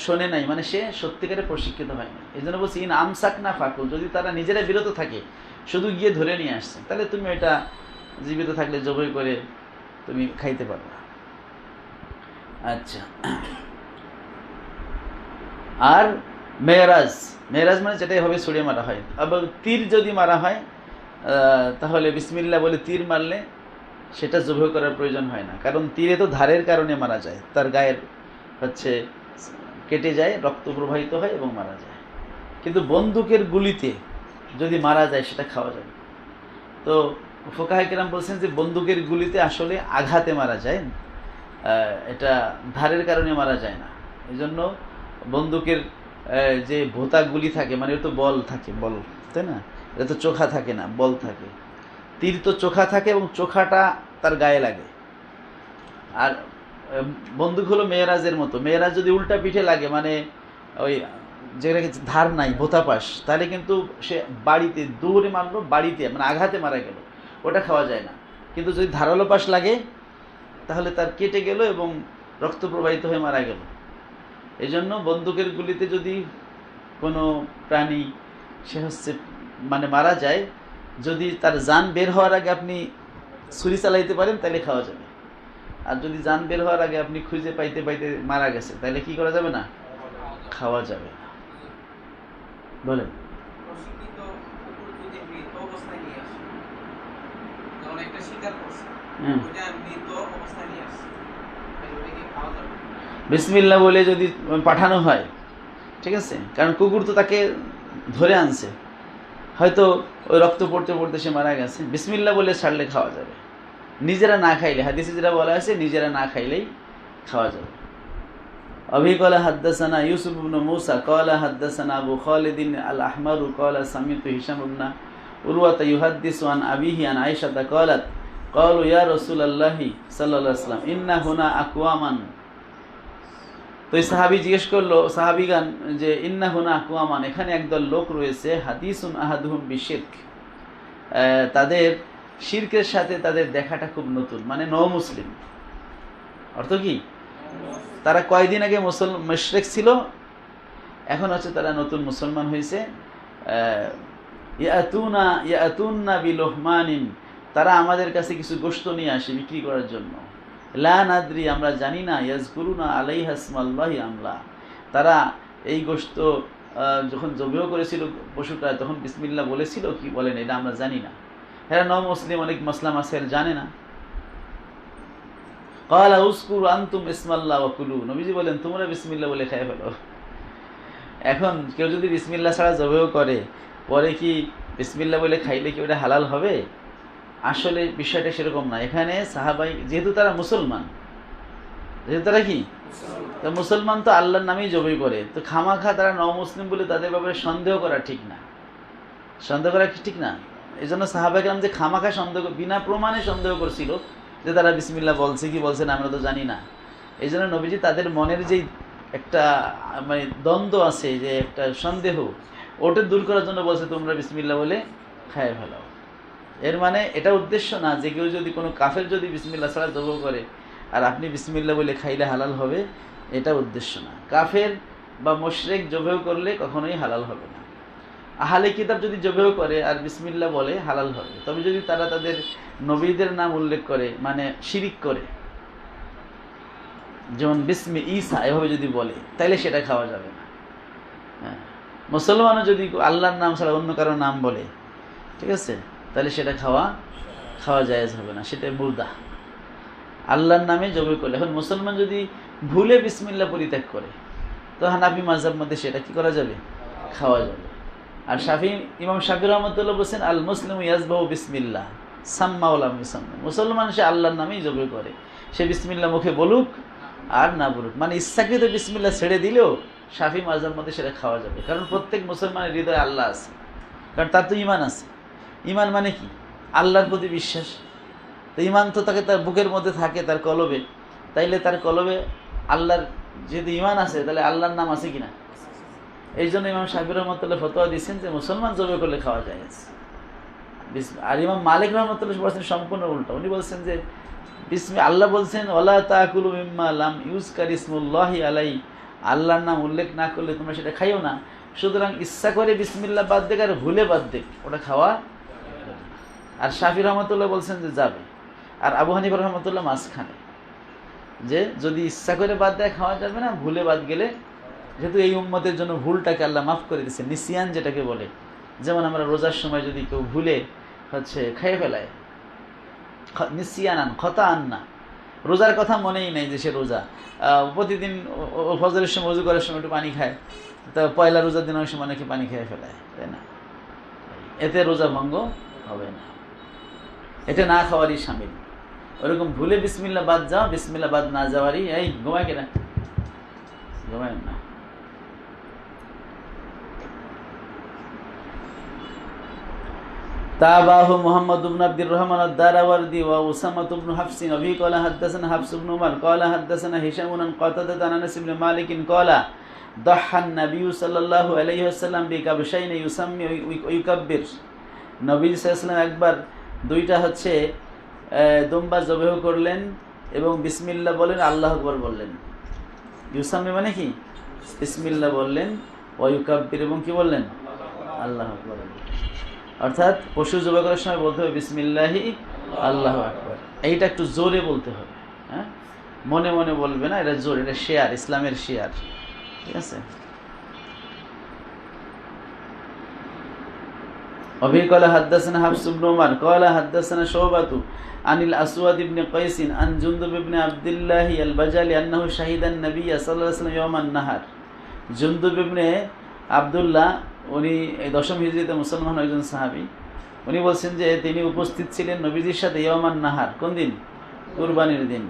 শোনে নাই, মানে সে সত্যিকারে প্রশিক্ষিত হয় না। এই জন্য বলছি ইন আমসাক না ফাকুল, যদি তারা নিজেরা বিরত থাকে, শুধু গিয়ে ধরে নিয়ে আসছে, তাহলে তুমি এটা জীবিত থাকলে জবাই করে তুমি খাইতে পারবে। আচ্ছা, আর মেরাজ, মেরাজ মানে যেটাই হবে ছুড়ে মারা হয়। আবার তীর যদি মারা হয় তাহলে বিসমিল্লাহ বলে তীর মারলে সেটা জবাই করার প্রয়োজন হয় না, কারণ তীরে তো ধারের কারণে মারা যায়, তার গায়ের হচ্ছে কেটে যায়, রক্ত প্রবাহিত হয় এবং মারা যায়। কিন্তু বন্দুকের গুলিতে যদি মারা যায় সেটা খাওয়া যাবে। তো ফুকাহে কেরাম বলছেন যে বন্দুকের গুলিতে আসলে আঘাতে মারা যায়, এটা ধারের কারণে মারা যায় না। এই জন্য বন্দুকের যে ভোতা গুলি থাকে, মানে তো বল থাকে, বল, তাই না, এটা তো চোখা থাকে না, বল থাকে। তীর তো চোখা থাকে এবং চোখাটা তার গায়ে লাগে। আর বন্দুক হলো মেয়েরাজের মতো, মেয়েরাজ যদি উল্টা পিঠে লাগে, মানে ওই যেটাকে ধার নাই, ভোতাপাশ, তাহলে কিন্তু সে বাড়িতে দৌড়ে মারলো, বাড়িতে মানে আঘাতে মারা গেল, ওটা খাওয়া যায় না। কিন্তু যদি ধারালো পাশ লাগে তাহলে তার কেটে গেল এবং রক্ত প্রবাহিত হয়ে মারা গেল। এই জন্য বন্দুকের গুলিতে যদি কোনো প্রাণী সে হচ্ছে মানে মারা যায়, যদি তার জান বের হওয়ার আগে আপনি ছুরি চালাইতে পারেন তাহলে খাওয়া যাবে। আর যদি জান বের হওয়ার আগে আপনি খুঁজে পাইতে পাইতে মারা গেছে, তাহলে কি করা যাবে না, খাওয়া যাবে না। বলেন। বিসমিল্লাহ বলে যদি পাঠানো হয়, ঠিক আছে, কারণ কুকুর তো তাকে ধরে আনছে, হয়তো ওই রক্ত পড়তে পড়তে সে মারা গেছে, বিসমিল্লাহ বলে ছাড়লে খাওয়া যাবে। নিজেরা না খাইলে, হাদিসে যেটা বলা আছে, নিজেরা না খাইলেই খাওয়া যাবে। अभी قال حدثنا يوسف بن موسى قال حدثنا أبو خالد الأحمر قال سمعت هشام بن عروة يحدث عن أبيه عن عائشة قالت قالوا يا رسول الله صلى الله عليه وسلم إن هنا أقواما। তো এই সাহাবী জিজ্ঞেস করলো, সাহাবীগান, যে ইন্না হুনা আকওয়ামান, এখানে একদল লোক রয়েছে, হাদিসুন আহাদুহুম বিশিরক, তাদের শিরকের সাথে তাদের দেখাটা খুব নতুন, মানে নও মুসলিম। অর্থ কি, তারা কয়দিন আগে মুশরিক ছিল, এখন হচ্ছে তারা নতুন মুসলমান হয়েছে। ইয়াতুনা বিলুহমানিন, তারা আমাদের কাছে কিছু গোশত নিয়ে আসে বিক্রি করার জন্য। লা নাদরি, আমরা জানি না, ইয়াজকুরুনা আলাইহা ইসমাল্লাহি আমলা, তারা এই গোশত যখন জবেহ করেছিল পশুটা, তখন বিসমিল্লাহ বলেছিল কি বলেন, এটা আমরা জানি না। এরা নও মুসলিম, অনেক মাসলা মাসাইল জানে না। ক্বালা উযকুরু আনতুম ইসমাল্লাহ ওয়া কুলু, নবীজি বলেন তোমরা বিসমিল্লাহ বলে খেয়ে ফেলো। এখন কেউ যদি বিসমিল্লাহ ছাড়া জবেহ করে, পরে কি বিসমিল্লাহ বলে খাইলে কি ওটা হালাল হবে? আসলে বিষয়টা সেরকম না। এখানে সাহাবাই, যেহেতু তারা মুসলমান, যেহেতু তারা কি মুসলমান, তো আল্লাহর নামেই জবাই করে, তো খামাখা তারা নও-মুসলিম বলে তাদের ব্যাপারে সন্দেহ করা ঠিক না, সন্দেহ করা ঠিক না। এই জন্য সাহাবায়ে কেরাম যে খামাখা সন্দেহ, বিনা প্রমাণে সন্দেহ করছিল যে তারা বিসমিল্লাহ বলছে কি বলছে না আমরা তো জানি না। এই জন্য নবীজি তাদের মনের যেই একটা মানে দ্বন্দ্ব আছে, যে একটা সন্দেহ, ওটা দূর করার জন্য বলছে তোমরা বিসমিল্লাহ বলে খায় ফেলো। এর মানে এটা উদ্দেশ্য না যে কেউ যদি কোনো কাফের যদি বিসমিল্লাহ ছাড়া জবাই করে আর আপনি বিসমিল্লাহ বলে খাইলে হালাল হবে, এটা উদ্দেশ্য না। কাফের বা মুশরিক জবাই করলে কখনোই হালাল হবে না। আহলে কিতাব যদি জবাই করে আর বিসমিল্লাহ বলে হালাল হবে, তবে যদি তারা তাদের নবীদের নাম উল্লেখ করে, মানে শিরিক করে, যেমন বিসমি ঈসা এভাবে যদি বলে, তাইলে সেটা খাওয়া যাবে না। হ্যাঁ, মুসলমানও যদি আল্লাহর নাম ছাড়া অন্য কারো নাম বলে, ঠিক আছে, তাহলে সেটা খাওয়া জায়েজ হবে না, সেটা মুর্দা। আল্লাহর নামে জবাই করলে, এখন মুসলমান যদি ভুলে বিসমিল্লাহ পরিত্যাগ করে, তো হানাফি মাযহাব মধ্যে সেটা কি করা যাবে, খাওয়া যাবে। আর ইমাম শাফি রাহমাতুল্লাহ বলেছেন আল মুসলিমু ইয়াজবাহু বিসমিল্লাহ সাম্মা ওয়া লাম ইউসাম্মা, মুসলমান সে আল্লাহর নামেই জবাই করে, সে বিসমিল্লাহ মুখে বলুক আর না বলুক, মানে ইচ্ছাকৃত বিসমিল্লাহ ছেড়ে দিলেও শাফি মাযহাব মধ্যে সেটা খাওয়া যাবে। কারণ প্রত্যেক মুসলমানের হৃদয়ে আল্লাহ আছে, কারণ তার তো ঈমান আছে। ঈমান মানে কি, আল্লাহর প্রতি বিশ্বাস। তো ঈমান তো তাকে তার বুকের মধ্যে থাকে, তার কলবে, তাইলে তার কলবে আল্লাহর যেহেতু ঈমান আছে, তাহলে আল্লাহর নাম আছে কিনা। এই জন্য ইমাম শাফি রহমতুল্লাহ ফতোয়া দিচ্ছেন যে মুসলমান জবাই করলে খাওয়া যায়। আর ইমাম মালিক রহমতুল্লাহ বলছেন সম্পূর্ণ উল্টা, উনি বলছেন যে আল্লাহ বলছেন ওয়ালা তাকুলু মিম্মা লাম ইউজকার ইসমুল্লাহি আলাই, আল্লাহর নাম উল্লেখ না করলে তোমরা সেটা খাইও না। সুতরাং ইচ্ছা করে বিসমিল্লাহ বাদ দেখ আর ভুলে বাদ দেখ, ওটা খাওয়া আর শাফি রহমতুল্লাহ বলছেন যে যাবে, আর আবু হানিফা রহমতুল্লাহ মাঝখানে, যে যদি ইচ্ছা করে বাদ দেয় খাওয়া যাবে না, ভুলে বাদ গেলে, যেহেতু এই উম্মতের জন্য ভুলটাকে আল্লাহ মাফ করে দিচ্ছে, নিসিয়ান যেটাকে বলে, যেমন আমরা রোজার সময় যদি কেউ ভুলে খেয়ে ফেলায়, নিসিয়ানান খতা আন্না, রোজার কথা মনেই নেই যে সে রোজা, প্রতিদিন ফজরের সময় ওযু করার সময় একটু পানি খায়, তা পয়লা রোজার দিন অনেক সময় অনেকে পানি খেয়ে ফেলায়, তাই না? এতে রোজা ভঙ্গ হবে না, এটা না খাওয়ারই শামিল। ওরকম ভুলে বিসমিল্লাহ বাদ যাওয়া, বিসমিল্লাহ বাদ না যাওয়ারই, এই ঘুমায় কিনা, ঘুমায় না। তাবাহু মুহাম্মদ ইবনে আব্দুর রহমান আদ-দারাওয়ারদি ওয়া উসামা ইবনে হাফস ওয়া ক্বালা হাদাসানা হাফস ইবনে উমর ক্বালা হাদাসানা হিশাম ইবনে কাতাদা আন আনাস ইবনে মালিক ক্বালা দাহান নবী সাল্লাল্লাহু আলাইহি ওয়াসাল্লাম বিকাবশাইন ইউসাম্মি ওয়া ইউকাব্বির। নবী সাল্লাল্লাহু আলাইহি ওয়াসাল্লাম একবার দুইটা দুম্বা জবেহ করলেন এবং বিসমিল্লাহ বলেন, আল্লাহু আকবার বললেন। ইউসাম্মি মানে কি? বিসমিল্লাহ বললেন, ওয়া ইউকাব্বির এবং কি বললেন? আল্লাহু আকবার। অর্থাৎ পশু জবাই করার সময় বলতে হবে বিসমিল্লাহি আল্লাহু আকবার, এইটা একটু জোরে বলতে হবে, হ্যাঁ, মনে মনে বলবে না, এটা জোর, এটা শেয়ার, ইসলামের শেয়ার, ঠিক আছে। অভি ক্বালা হাদাসানা হাফস ইবনে উমর ক্বালা হাদাসানা শুবাতু আনিল আসওয়াদ ইবনে কাইস আন জুনদুব ইবনে আব্দুল্লাহ আল-বাজালি আন্নাহু শাহিদান নবী সাল্লাল্লাহু আলাইহি ওয়াসাল্লাম ইয়াওমান নাহার। জুনদুব ইবনে আব্দুল্লাহ, উনি 10ম হিজরিতে মুসলমান একজন সাহাবী, উনি বলছেন যে তিনি উপস্থিত ছিলেন নবীজির সাথে ইয়াওমান নাহার, কোন দিন? কুরবানির দিন,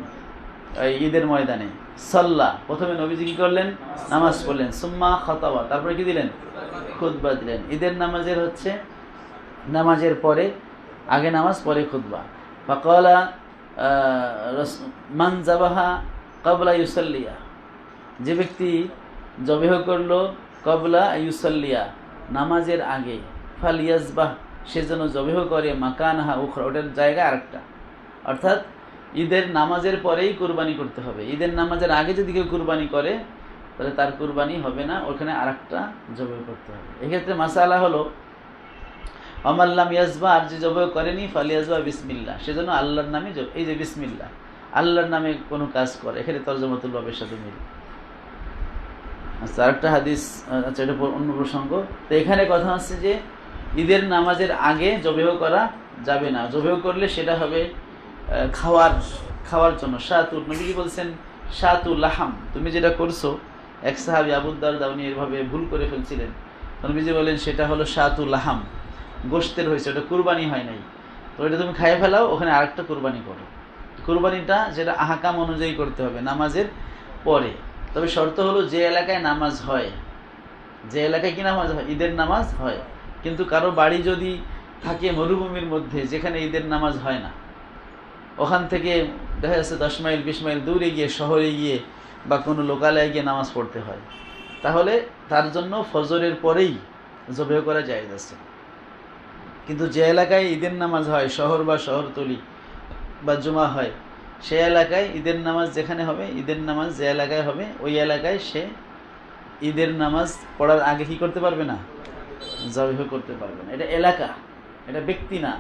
ঈদের ময়দানে। সাল্লাহ, প্রথমে নবীজি কি করলেন? নামাজ পড়লেন। সুম্মা খাতাবা, তারপরে কি দিলেন? খুতবা দিলেন। ঈদের নামাজের নামাজের পরে, আগে নামাজ পরে খুতবা। ফাকালা মান যাবাহা ক্বাবলা ইউসাল্লিয়া, যে ব্যক্তি জবেহ করলো ক্বাবলা ইউসাল্লিয়া, নামাজের আগে, ফালিয়াজবাহ, সে যেন জবেহ করে মাকানহা উখরা, ওটার জায়গা আরেকটা। অর্থাৎ ঈদের নামাজের পরেই কুরবানি করতে হবে। ঈদের নামাজের আগে যদি কেউ কুরবানি করে তাহলে তার কুরবানি হবে না, ওখানে আরেকটা জবেহ করতে হবে। এক্ষেত্রে মাসালা হলো আমাল্লাম ইয়াজবা, আর যে জবেহ করেনি, ফালিয়াজবা বিসমিল্লাহ, সেজন্য আল্লাহর নামে, এই যে বিসমিল্লাহ, আল্লাহর নামে কোনো কাজ করে, এখানে তরজমাতুল বাবের সাথে মিল। আচ্ছা, আরেকটা হাদিস, আচ্ছা এটা অন্য প্রসঙ্গ। তো এখানে কথা হচ্ছে যে ঈদের নামাজের আগে জবেহ করা যাবে না, জবেহ করলে সেটা হবে খাওয়ার জন্য। শাতুর, নবী কি বলছেন? শাতুল লাহাম, তুমি যেটা করছো, এক সাহাবী আবু দারদা, উনি এভাবে ভুল করে ফেলছিলেন, নবীজি বলেন সেটা হলো শাতুল লাহাম, গোশতের হয়েছে, ওটা কুরবানি হয় নাই, তো ওইটা তুমি খাইয়ে ফেলাও, ওখানে আরেকটা কুরবানি করো। কুরবানিটা যেটা আহকাম অনুযায়ী করতে হবে নামাজের পরে। তবে শর্ত হলো যে এলাকায় নামাজ হয়, যে এলাকায় কি নামাজ হয়? ঈদের নামাজ হয়। কিন্তু কারো বাড়ি যদি থাকে মরুভূমির মধ্যে, যেখানে ঈদের নামাজ হয় না, ওখান থেকে দেখা যাচ্ছে 10 মাইল 20 মাইল দূরে গিয়ে, শহরে গিয়ে বা কোনো লোকালয়ে গিয়ে নামাজ পড়তে হয়, তাহলে তার জন্য ফজরের পরেই জবেহ করা জায়েজ আছে। কিন্তু যে এলাকায় ঈদের নামাজ হয়, শহর বা শহরতলি বা জুমা হয়, সেই এলাকায় ঈদের নামাজ যেখানে হবে, ঈদের নামাজ যে এলাকায় হবে, ওই এলাকায় সে ঈদের নামাজ পড়ার আগে কি করতে পারবে না? জবেহ করতে পারবে না। এটা এলাকা, এটা ব্যক্তি না।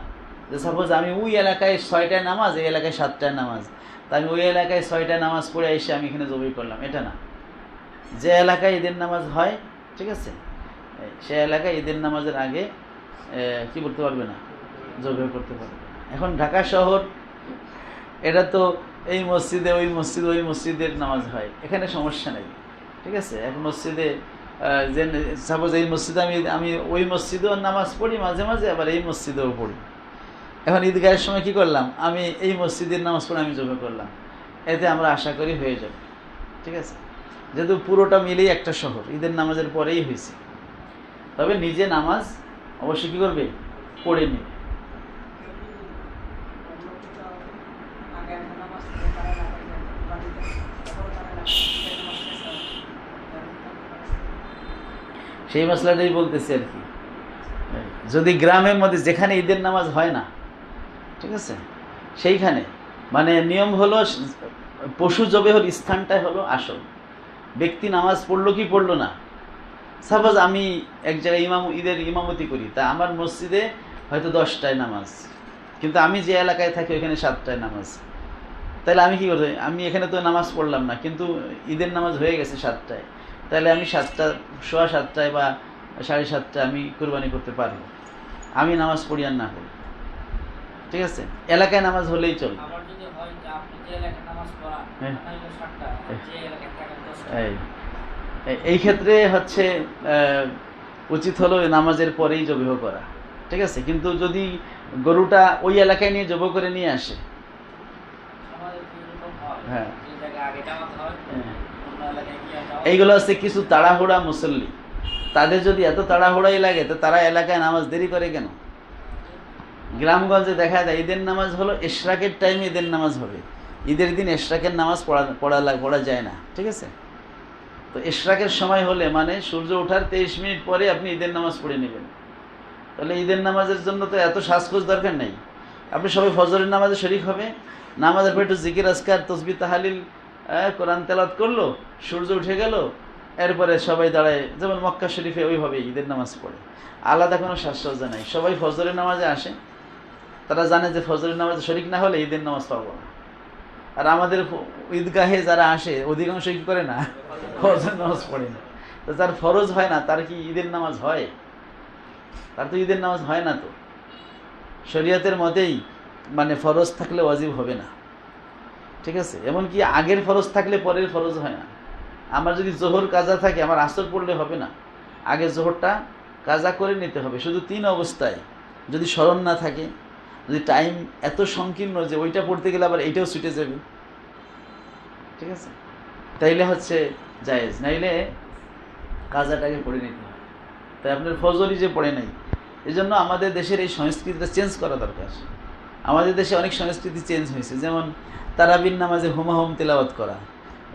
যে সাপোজ আমি ওই এলাকায় 6টায় নামাজ, এই এলাকায় 7টায় নামাজ, তা আমি ওই এলাকায় 6টায় নামাজ পড়ে এসে আমি এখানে জবেহ করলাম, এটা না। যে এলাকায় ঈদের নামাজ হয়, ঠিক আছে, সে এলাকায় ঈদের নামাজের আগে কি করতে পারবে না? জবেহ করতে পারবে না। এখন ঢাকা শহর, এটা তো এই মসজিদে ওই মসজিদ, ওই মসজিদের নামাজ হয়, এখানে সমস্যা নেই, ঠিক আছে। এক মসজিদে যে সাপোজ এই মসজিদে আমি ওই মসজিদেও নামাজ পড়ি মাঝে মাঝে, আবার এই মসজিদেও পড়ি। এখন ঈদগাহের সময় কি করলাম? আমি এই মসজিদের নামাজ পড়ে আমি জবেহ করলাম, এতে আমরা আশা করি হয়ে যাবে, ঠিক আছে। যেহেতু পুরোটা মিলেই একটা শহর, ঈদের নামাজের পরেই হয়েছে। তবে নিজে নামাজ অবশ্যই কী করবে? পড়ে নেবে। সেই মশলাটাই বলতেছি আর কি। যদি গ্রামের মধ্যে যেখানে ঈদের নামাজ হয় না, ঠিক আছে, সেইখানে মানে নিয়ম হলো পশু জবেহর স্থানটাই হলো আসল। ব্যক্তি নামাজ পড়লো কি পড়লো না, সাপোজ আমি এক জায়গায় ঈদের ইমামতি করি, তা আমার মসজিদে হয়তো 10টায় নামাজ, কিন্তু আমি যে এলাকায় থাকি ওইখানে 7টায় নামাজ। তাহলে আমি কি করবো? আমি এখানে তো নামাজ পড়লাম না, কিন্তু ঈদের নামাজ হয়ে গেছে 7টায়, তাহলে আমি 7টা, সোয়া 7টায় বা 7:30টায় আমি কোরবানি করতে পারবো, আমি নামাজ পড়ি আর না পড়ি। ঠিক আছে, এলাকায় নামাজ হলেই চলবে। এই ক্ষেত্রে হচ্ছে উচিত হলো নামাজের পরেই জবাহ করা। ঠিক আছে, কিন্তু যদি গরুটা ওই এলাকায় নিয়ে জবাহ করে নিয়ে আসে, হ্যাঁ, এইগুলো হচ্ছে কিছু তাড়াহুড়া মুসল্লি, তাদের যদি এত তাড়াহুড়াই লাগে তো তারা এলাকায় নামাজ দেরি করে কেন? গ্রামগঞ্জে দেখা যায় ঈদের নামাজ হলো ইশরাকের টাইমে ঈদের নামাজ হবে, ঈদের দিন ইশরাকের নামাজ পড়া যায় না। ঠিক আছে, তো ইশরাকের সময় হলে মানে সূর্য ওঠার 23 মিনিট পরে আপনি ঈদের নামাজ পড়ে নেবেন। তাহলে ঈদের নামাজের জন্য তো এত সাজগোজ দরকার নেই। আপনি সবাই ফজরের নামাজে শরীক হবে, নামাজের পর একটু জিকির আজকার তসবিহ তাহলিল কোরআন তেলাওয়াত করলো, সূর্য উঠে গেল, এরপরে সবাই দাঁড়ায়, যেমন মক্কা শরীফে ওইভাবে ঈদের নামাজ পড়ে, আলাদা কোনো সাজসজ্জা নাই। সবাই ফজরের নামাজে আসে, তারা জানে যে ফজরের নামাজে শরীক না হলে ঈদের নামাজ পাবো না। আর আমাদের ঈদগাহে যারা আসে অধিকাংশ কি করে না, ফজরের নামাজ পড়ে না। তো যার ফরজ হয় না তার কি ঈদের নামাজ হয়? তার তো ঈদের নামাজ হয় না। তো শরীয়তের মতেই মানে ফরজ থাকলে ওয়াজিব হবে না। ঠিক আছে, এমনকি আগের ফরজ থাকলে পরের ফরজ হয় না। আমার যদি জোহর কাজা থাকে, আমার আসর পড়লে হবে না, আগে জোহরটা কাজা করে নিতে হবে। শুধু 3 অবস্থায়, যদি স্মরণ না থাকে, যদি টাইম এত সংকীর্ণ যে ওইটা পড়তে গেলে আবার এইটাও ছুটে যাবে, ঠিক আছে, তাইলে হচ্ছে জায়েজ, নাইলে কাজাটাকে পড়ে নিতে হবে। তাই আপনার ফজরই যে পড়ে নাই, এই জন্য আমাদের দেশের এই সংস্কৃতিটা চেঞ্জ করা দরকার। আমাদের দেশে অনেক সংস্কৃতি চেঞ্জ হয়েছে, যেমন তারাবির নামাজে হুমাহুম তেলাওয়াত করা,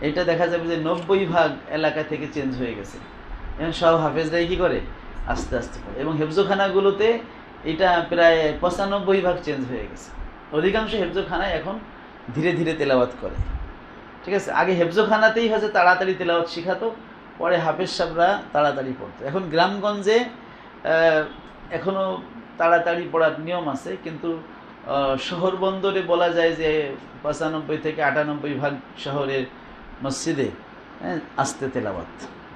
এটা দেখা যাবে যে 90% এলাকা থেকে চেঞ্জ হয়ে গেছে। এখন সব হাফেজরাই কী করে, আস্তে আস্তে পড়ে, এবং হেফজোখানাগুলোতে এটা প্রায় 95% চেঞ্জ হয়ে গেছে। অধিকাংশ হেফজোখানায় এখন ধীরে ধীরে তেলাওয়াত করে। ঠিক আছে, আগে হেফজোখানাতেই হচ্ছে তাড়াতাড়ি তেলাওয়াত শিখাতো, পরে হাফেজ সাহেবরা তাড়াতাড়ি পড়তো। এখন গ্রামগঞ্জে এখনও তাড়াতাড়ি পড়ার নিয়ম আছে, কিন্তু শহর বন্দরে বলা যায় যে 95 থেকে 98% শহরের মসজিদে আস্তে তেলাওয়াত,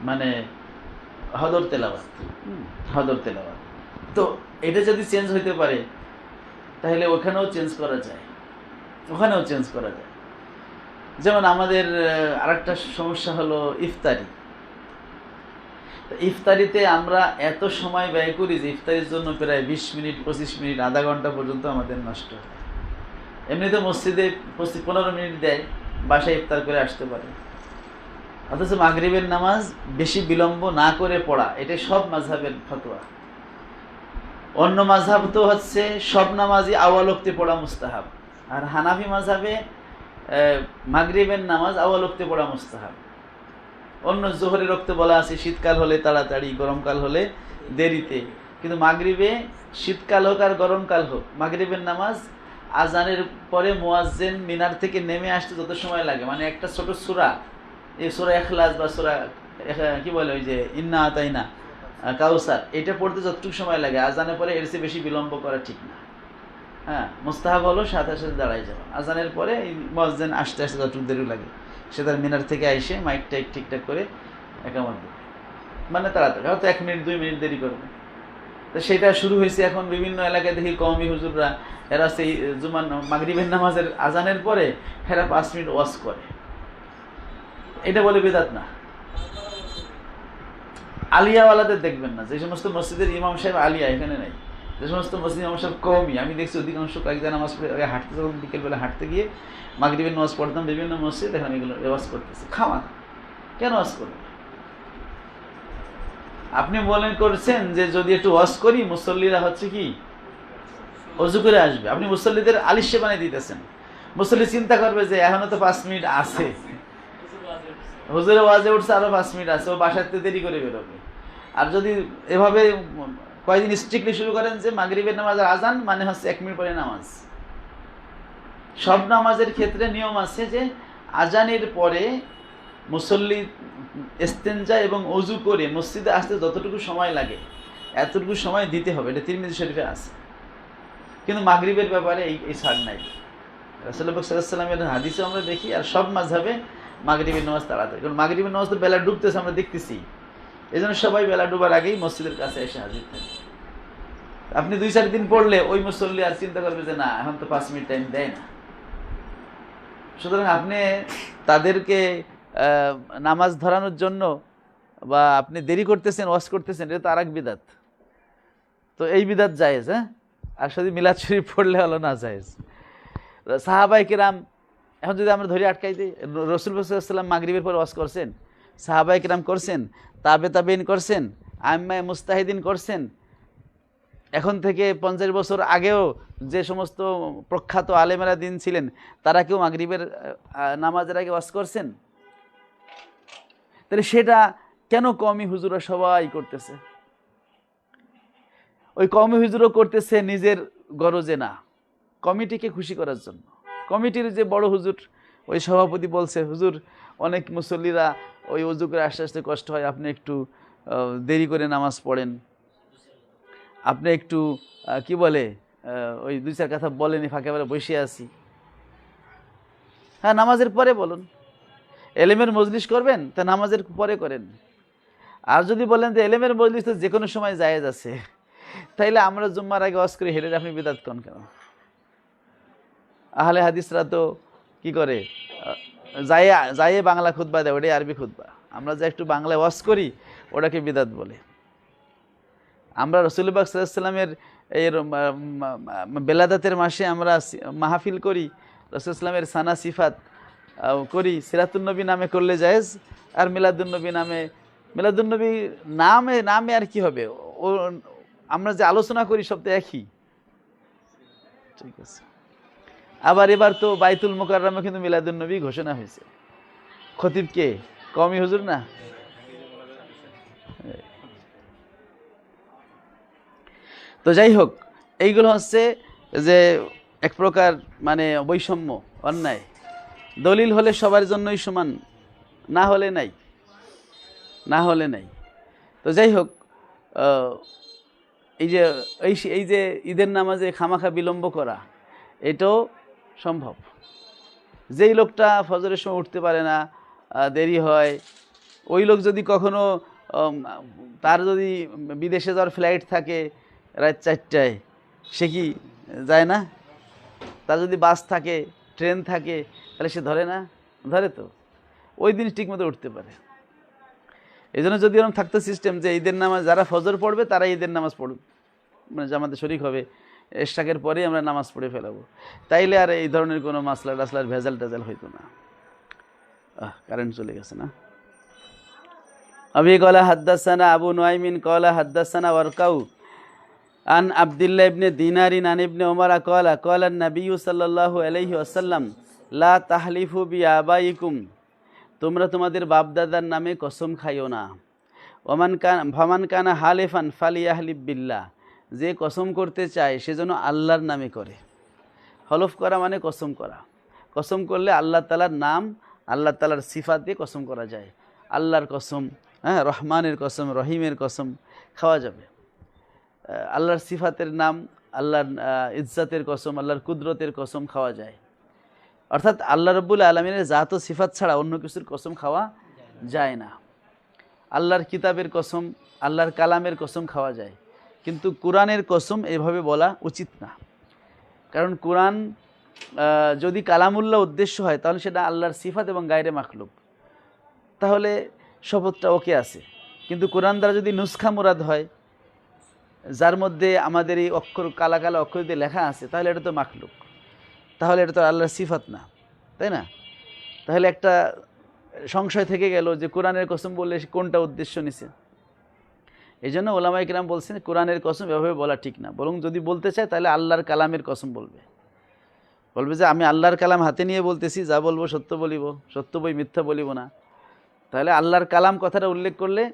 মানে হদর তেলাওয়াত, হদর তেলাওয়াত। তো এটা যদি চেঞ্জ হইতে পারে তাহলে ওখানেও চেঞ্জ করা যায়, ওখানেও চেঞ্জ করা যায়। যেমন আমাদের আরেকটা সমস্যা হলো ইফতারি। ইফতারিতে আমরা এত সময় ব্যয় করি যে ইফতারির জন্য প্রায় 20 মিনিট, 25 মিনিট, আধা ঘন্টা পর্যন্ত আমাদের নষ্ট হয়। এমনিতে মসজিদে 15 মিনিট দেয়, বাসায় ইফতার করে আসতে পারে। অথচ মাগরিবের নামাজ বেশি বিলম্ব না করে পড়া, এটা সব মাযহাবের ফতোয়া। অন্য মাযহাব তো হচ্ছে সব নামাজই আওয়াল ওয়াক্তে পড়া মুস্তাহাব, আর হানাফি মাযহাবে মাগরিবের নামাজ আওয়াল ওয়াক্তে পড়া মুস্তাহাব। অন্য জোহরের ওক্তে বলা আছে শীতকাল হলে তাড়াতাড়ি, গরমকাল হলে দেরিতে, কিন্তু মাগরিবে শীতকাল হোক আর গরমকাল হোক, মাগরিবের নামাজ আজানের পরে মুয়াজ্জিন মিনার থেকে নেমে আসতে যত সময় লাগে, মানে একটা ছোট সূরা, এই সূরা ইখলাস বা সূরা কি বলে ওই যে ইন্না আতাইনা কাউসার, এটা পড়তে যতটুকু সময় লাগে আজানের পরে এর চেয়ে বেশি বিলম্ব করা ঠিক না। হ্যাঁ, মুস্তাহাব হলো সাথে সাথে দাঁড়াই যাওয়া, আজানের পরে মুয়াজ্জিন আসতে আসতে যতটুকু দেরি লাগে সে তার মিনার থেকে আইসে মাইক টাইক ঠিকঠাক করে একামত দেবে, মানে তাড়াতাড়ি, হয়তো 1 মিনিট 2 মিনিট দেরি করবে। তো সেটা শুরু হয়েছে এখন বিভিন্ন এলাকায়, দেখি কওমি হুজুররা এরা সেই জুমান মাগরিবের নামাজের আজানের পরে এরা 5 মিনিট ওয়াজ করে, এটা বলে বিদাত না। আলিয়াওয়ালাদের দেখবেন না, যে সমস্ত মসজিদের ইমাম সাহেব আলিয়া এখানে নাই, যে সমস্ত মসজিদ ইমাম সাহেব কওমি, আমি দেখছি অধিকাংশ কয়েকজন নামাজ পড়ে হাঁটতে, যখন বিকেলবেলা হাঁটতে গিয়ে মাগরিবের নামাজ পড়তাম বিভিন্ন মসজিদ, এখন এগুলো ওয়াজ করতেছে। খামা কেন ওয়াজ করবে? আপনি মনে করছেন যে যদি একটু ওয়াজ করি মুসল্লিরা হচ্ছে কি ওযু করে আসবে, আপনি মুসল্লিদের আলিশে বানিয়ে দিতেছেন। মুসল্লি চিন্তা করবে যে এখনো তো 5 মিনিট আছে, হুজুরে ওয়াজে উঠছে আরো 5 মিনিট আছে, ও বাসাতে দেরি করে বেরোবে। আর যদি এভাবে কয়েকদিন স্ট্রিক্টলি শুরু করেন যে মাগরিবের নামাজের আজান মানে হচ্ছে 1 মিনিট পরে নামাজ, সব নামাজের ক্ষেত্রে নিয়ম আছে যে আজানের পরে মুসল্লি ইস্তেনজা এবং ওযু করে মসজিদে আসতে যতটুকু সময় লাগে এতটুকু সময় দিতে হবে, এটা তিরমিজি শরীফে আছে। কিন্তু মাগরিবের ব্যাপারে এই ছাড় নাই। রাসূলুল্লাহ সাল্লাল্লাহু আলাইহি ওয়াসাল্লামের হাদিসে আমরা দেখি, আর সব মাযহাবে মাগরিবের নামাজ তাড়াতাড়ি, কারণ মাগরিবের নামাজ তো বেলা ডুবতেছে আমরা দেখতেছি, এই জন্য সবাই বেলা ডুবার আগেই মসজিদের কাছে এসে হাজির থাকে। আপনি 2-4 দিন পড়লে ওই মুসল্লি আর চিন্তা করবে যে না, এখন তো 5 মিনিট টাইম দেয় না। সুতরাং আপনি তাদেরকে নামাজ ধরানোর জন্য বা আপনি দেরি করতেছেন, ওয়াজ করতেছেন, এটা তো আর এক বিদাত। তো এই বিদাত জায়েজ, হ্যাঁ। আর শুধু মিলাদ শরীফ পড়লে হলো না জায়েজ। সাহাবায়ে কিরাম, এখন যদি আমরা ধরে আটকাই দিই, রাসূলুল্লাহ সাল্লাল্লাহু আলাইহি ওয়াসাল্লাম মাগরিবের পর ওয়াজ করছেন, সাহাবায়ে কিরাম করছেন, তাবেইন করছেন, আইম্মায়ে মুজতাহিদিন করছেন। এখন থেকে 50 বছর আগেও যে সমস্ত প্রখ্যাত আলেমেরা দিন ছিলেন, তারা কেউ মাগরিবের নামাজের আগে ওয়াজ করছেন? তাহলে সেটা কেন কওমি হুজুররা সবাই করতেছে? ওই কওমি হুজুরও করতেছে নিজের গরজে না, কমিটিকে খুশি করার জন্য। কমিটির যে বড় হুজুর, ওই সভাপতি বলছে, হুজুর অনেক মুসল্লিরা ওই ওযু করে আস্তে আস্তে কষ্ট হয়, আপনি একটু দেরি করে নামাজ পড়েন, আপনি একটু কি বলে ওই 2-4 কথা বলেনি, ফাঁকে বলে বসে আছি। হ্যাঁ, নামাজের পরে বলুন। এলেমের মজলিস করবেন, তা নামাজের পরে করেন। আর যদি বলেন যে এলেমের মজলিস তো যে কোনো সময় জায়েজ আছে, তাইলে আমরা জুম্মার আগে ওয়াজ করে হেলে আপনি বিদাত করেন কেন? আহলে হাদিসরা তো কি করে, যাইয়ে বাংলা খুতবা দেয়, ওটাই আরবি খুতবা। আমরা যে একটু বাংলায় ওয়াজ করি, ওটাকে বিদাত বলে। আমরা রাসূলুল্লাহ সাল্লাল্লাহু আলাইহি ওয়াসাল্লামের এই বেলাদাতের মাসে আমরা মাহফিল করি, রাসূলুল্লাহ সাল্লামের সানা সিফাত করি, সিরাতুন নবী নামে করলে জায়েজ। আর মিলাদুন নবী নামে, মিলাদুন নবী নামে আর কি হবে, ও আমরা যে আলোচনা করি সব তো একই। ঠিক আছে। আবার এবার তো বাইতুল মুকাররমে কিন্তু মিলাদুন নবী ঘোষণা হয়েছে। খতিব কে? কওমি হুজুর না? তো যাই হোক, এইগুলো হচ্ছে যে এক প্রকার মানে বৈষম্য, অন্যায়। দলিল হলে সবার জন্যই সমান, না হলে নাই, না হলে নাই। তো যাই হোক, এই যে ঈদের নামাজে খামাখা বিলম্ব করা, এটাও সম্ভব। যেই লোকটা ফজরের সময় উঠতে পারে না, দেরি হয়, ওই লোক যদি কখনো তার যদি বিদেশে যাওয়ার ফ্লাইট থাকে রাত 4টায়, সে কি যায় না? তার যদি বাস থাকে, ট্রেন থাকে, তাহলে সে ধরে না? ধরে তো, ওই দিন ঠিকমতো উঠতে পারে। এই জন্য যদি এরকম থাকতো সিস্টেম যে ঈদের নামাজ যারা ফজর পড়বে তারা ঈদের নামাজ পড়বে, মানে জামাতে শরিক হবে, এশরাকের পরেই আমরা নামাজ পড়ে ফেলাবো, তাইলে আর এই ধরনের কোনো মাসলা টাসলার ভেজাল টেজাল হইতো না। কারেন্ট চলে গেছে না? আবি ক্বালা হাদ্দাসানা আবু নুআইমিন ক্বালা হাদ্দাসানা ওয়ারকাউ আন আব্দুল্লাহ ইবনে দিনারিন আন ইবনে উমর ক্বালা ক্বালা নবী সাল্লাল্লাহু আলাইহি ওয়াসাল্লাম লা তাহলিফু বিআবাইকুম, তোমরা তোমাদের বাপদাদার নামে কসম খাইও না। ফামান কানা হালিফান ফালিয়াহলিফ বিল্লাহ, যে কসম করতে চায় সে যেন আল্লাহর নামে করে। হলফ করা মানে কসম করা। কসম করলে আল্লাহ তাআলার নাম, আল্লাহ তাআলার সিফাত দিয়ে কসম করা যায়। আল্লাহর কসম, হ্যাঁ, রহমানের কসম, রহিমের কসম খাওয়া যাবে। আল্লাহর সিফাতের নাম, আল্লাহর ইজ্জতের কসম, আল্লাহর কুদরতের কসম খাওয়া যায়। অর্থাৎ আল্লাহ রাব্বুল আলামিনের জাত ও সিফাত ছাড়া অন্য কিছুর কসম খাওয়া যায় না। আল্লাহর কিতাবের কসম, আল্লাহর কালামের কসম খাওয়া যায়, কিন্তু কোরআনের কসম এভাবে বলা উচিত না। কারণ কোরআন যদি কালামুল্লাহ উদ্দেশ্য হয়, তাহলে সেটা আল্লাহর সিফাত এবং গায়রে মাখলুক, তাহলে শপথটা ওকে আছে। কিন্তু কোরআন দ্বারা যদি নুসখা মুরাদ হয়, যার মধ্যে আমাদের এই অক্ষর কালা কালা অক্ষর দিয়ে লেখা আছে, তাহলে এটা তো মাখলুক, তাহলে এটা তো আল্লাহর সিফাত না, তাই না? তাহলে একটা সংশয় থেকে গেল যে কোরআনের কসম বললে কোনটা উদ্দেশ্য নিছে। এই জন্য ওলামায়ে কেরাম বলছেন কোরআনের কসম এভাবে বলা ঠিক না, বরং যদি বলতে চায় তাহলে আল্লাহর কালামের কসম বলবে যে আমি আল্লাহর কালাম হাতে নিয়ে বলতেছি, যা বলবো সত্য বলিব, সত্য বই মিথ্যা বলিব না। তাহলে আল্লাহর কালাম কথাটা উল্লেখ করলে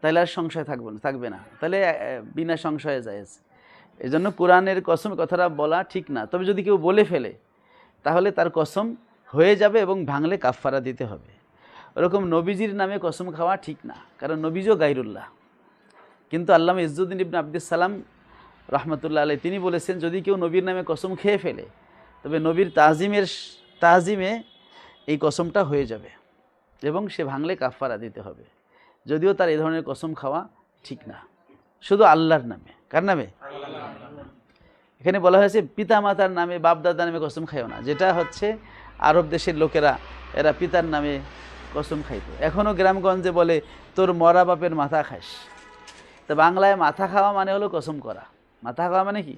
তাহলে আর সংশয় থাকবে না, তাহলে বিনা সংশয়ে জায়েজ। এই জন্য কোরআনের কসম কথাটা বলা ঠিক না। তবে যদি কেউ বলে ফেলে তাহলে তার কসম হয়ে যাবে এবং ভাঙলে কাফফারা দিতে হবে। ওরকম নবীজির নামে কসম খাওয়া ঠিক না, কারণ নবীজিও গায়রুল্লাহ। কিন্তু আল্লামা ইজ্জুদ্দিন ইবনে আব্দুস সালাম রহমতুল্লাহ আলাইহি তিনি বলেছেন, যদি কেউ নবীর নামে কসম খেয়ে ফেলে তবে নবীর তাজিমে এই কসমটা হয়ে যাবে এবং সে ভাঙলে কাফারা দিতে হবে। যদিও তার এই ধরনের কসম খাওয়া ঠিক না, শুধু আল্লাহর নামে। কার নামে? এখানে বলা হয়েছে পিতা মাতার নামে, বাপ দাদার নামে কসম খাইও না, যেটা হচ্ছে আরব দেশের লোকেরা, এরা পিতার নামে কসম খাইতো। এখনও গ্রামগঞ্জে বলে তোর মরা বাপের মাথা খাস। তা বাংলায় মাথা খাওয়া মানে হলো কসম করা। মাথা খাওয়া মানে কি?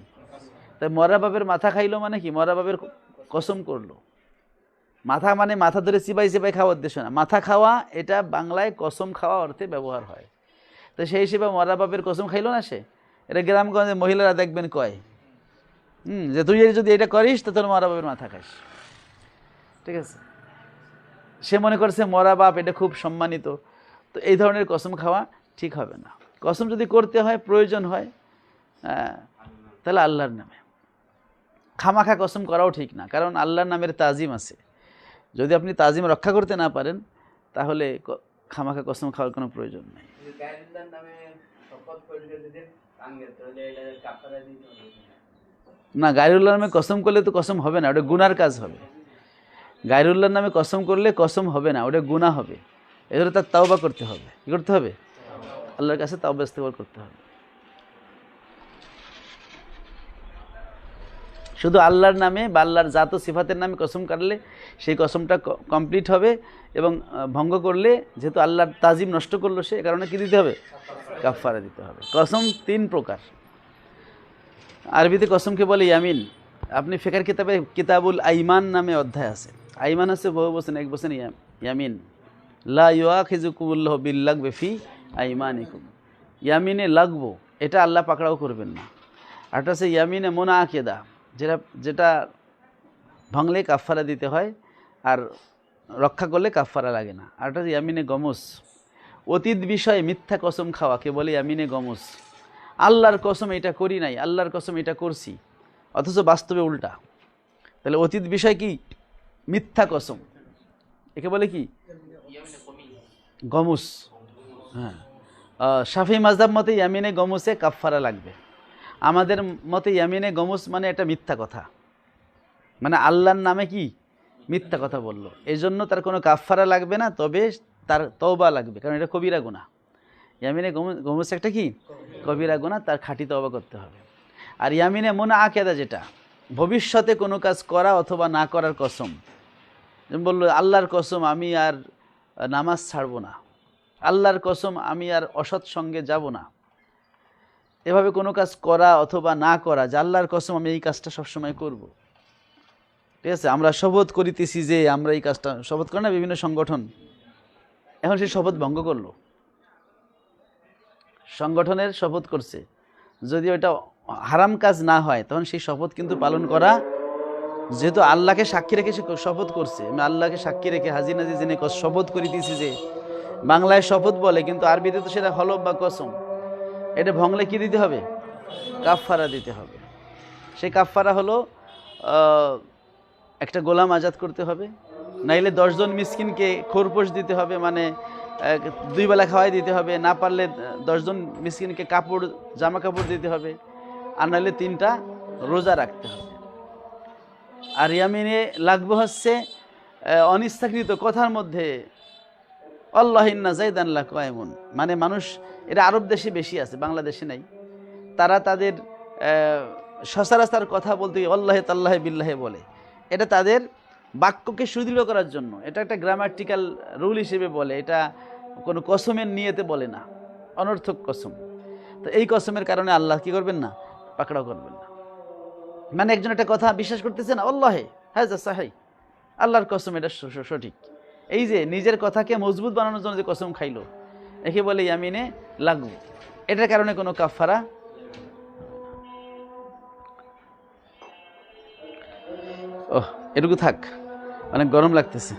তাই মরা বাপের মাথা খাইলো মানে কি? মরা বাপের কসম করলো। মাথা মানে মাথা ধরে চিবাই চিবাই খাওয়ার উদ্দেশ্য না। মাথা খাওয়া এটা বাংলায় কসম খাওয়া অর্থে ব্যবহার হয়। তো সেই হিসেবে মরা বাপের কসম খাইলো না সে। এটা গ্রামগঞ্জে মহিলারা দেখবেন কয়, যে তুই যদি এটা করিস তো তোর মরা বাপের মাথা খাস। ঠিক আছে, সে মনে করছে মরা বাপ এটা খুব সম্মানিত। তো এই ধরনের কসম খাওয়া ঠিক হবে না। কসম যদি করতে হয়, প্রয়োজন হয়, তাহলে আল্লাহর নামে। খামাখা কসম করাও ঠিক না, কারণ আল্লাহর নামের তাজিম আছে। যদি আপনি তাজিম রক্ষা করতে না পারেন তাহলে খামাখা কসম খাওয়ার কোনো প্রয়োজন নেই। না, গায়রুল্লাহর নামে কসম করলে তো কসম হবে না, ওটা গুনার কাজ হবে। গায়রুল্লাহর নামে কসম করলে কসম হবে না, ওটা গুনাহ হবে। এজন্য তার তাওবা করতে হবে। কি করতে হবে? আল্লাহর কাছে তাওবা ইস্তেগফার করতে হবে। শুধু আল্লাহর নামে বা আল্লাহর জাত ও সিফাতের নামে কসম কাটলে সেই কসমটা কমপ্লিট হবে, এবং ভঙ্গ করলে যেহেতু আল্লাহর তাজিম নষ্ট করলো সে, কারণে কি দিতে হবে? কাফারা দিতে হবে। কসম 3 প্রকার। আরবিতে কসমকে বলে ইয়ামিন। আপনি ফিকহের কিতাবে কিতাবুল আইমান নামে অধ্যায় আছে। আইমান আছে বহু বচন, এক বচন ইয়ামিন। লা ইউআখিযুকুমুল্লাহু বিল্লাগবি ফি আইমানিকুম। ইয়ামিনে লাগবো, এটা আল্লাহ পাকড়াও করবেন না। আরটা আছে ইয়ামিনে মুনাআকিদা, যেটা ভাঙলে কাফারা দিতে হয় আর রক্ষা করলে কাফারা লাগে না। আরটা আছে ইয়ামিনে গমুস, অতীত বিষয়ে মিথ্যা কসম খাওয়া কে বলে ইয়ামিনে গমুস। আল্লাহর কসম এটা করি নাই, আল্লাহর কসম এটা করছি, অথচ বাস্তবে উল্টা। তাহলে অতীত বিষয় কি? মিথ্যা কসম, একে বলে কি? গমুস। হ্যাঁ, শাফি মাযহাব মতে ইয়ামিনে গমুসে কাফারা লাগবে। আমাদের মতে ইয়ামিনে গমুস মানে এটা মিথ্যা কথা, মানে আল্লাহর নামে কি মিথ্যা কথা বললো, এই জন্য তার কোনো কাফারা লাগবে না, তবে তার তওবা লাগবে, কারণ এটা কবিরা গুনাহ। ইয়ামিনে গমুস একটা কি? কবিরা গুনাহ, তার খাঁটি তওবা করতে হবে। আর ইয়ামিনে মুনাআকিদা, যেটা ভবিষ্যতে কোনো কাজ করা অথবা না করার কসম, যেমন বললো আল্লাহর কসম আমি আর নামাজ ছাড়বো না, আল্লাহর কসম আমি আর অসৎ সঙ্গে যাব না। এভাবে কোনো কাজ করা অথবা না করা, যে আল্লাহর কসম আমি এই কাজটা সবসময় করব। ঠিক আছে, আমরা শপথ করিতেছি যে আমরা এই কাজটা, শপথ করে না বিভিন্ন সংগঠন, এখন সেই শপথ ভঙ্গ করলো। সংগঠনের শপথ করছে, যদি ওটা হারাম কাজ না হয় তখন সেই শপথ কিন্তু পালন করা, যেহেতু আল্লাহকে সাক্ষী রেখে সে শপথ করছে, আমি আল্লাহকে সাক্ষী রেখে হাজির নাজির জেনে শপথ করিতেছি যে, বাংলায় শপথ বলে কিন্তু আরবিতে তো সেটা হলফ বা কসম। এটা ভঙ্গলে কি দিতে হবে? কাফারা দিতে হবে। সেই কাফারা হলো একটা গোলাম আজাদ করতে হবে, নাইলে 10 জন মিসকিনকে খোরপোশ দিতে হবে, মানে 2 বেলা খাওয়াই দিতে হবে, না পারলে 10 জন মিসকিনকে কাপড় জামা কাপড় দিতে হবে, আর নাইলে 3টা রোজা রাখতে হবে। আর ইয়ামিনে লাগবে হচ্ছে অনিচ্ছাকৃত কথার মধ্যে আল্লাহ ইন্না যাইদান লাকায়মুন, মানে মানুষ, এটা আরব দেশে বেশি আছে, বাংলাদেশে নাই। তারা তাদের সচরাচর কথা বলতে আল্লাহে তাল্লাহে বিল্লাহে বলে, এটা তাদের বাক্যকে সুদৃঢ় করার জন্য, এটা একটা গ্রামাটিক্যাল রুল হিসেবে বলে, এটা কোনো কসমের নিয়তে বলে না, অনর্থক কসম। তো এই কসমের কারণে আল্লাহ কি করবেন না? পাকড়াও করবেন না। মানে একজন একটা কথা বিশ্বাস করতেছে না, আল্লাহে হ্যাঁ সাহি, আল্লাহর কসম এটা সঠিক, এই যে নিজের কথাকে মজবুত বানানোর জন্য যে কসম খাইলো, একে বলে ইয়ামিনে লাগু। এটার কারণে কোনো কাফারা। ওহ, এটুকু থাক, অনেক গরম লাগতেছে।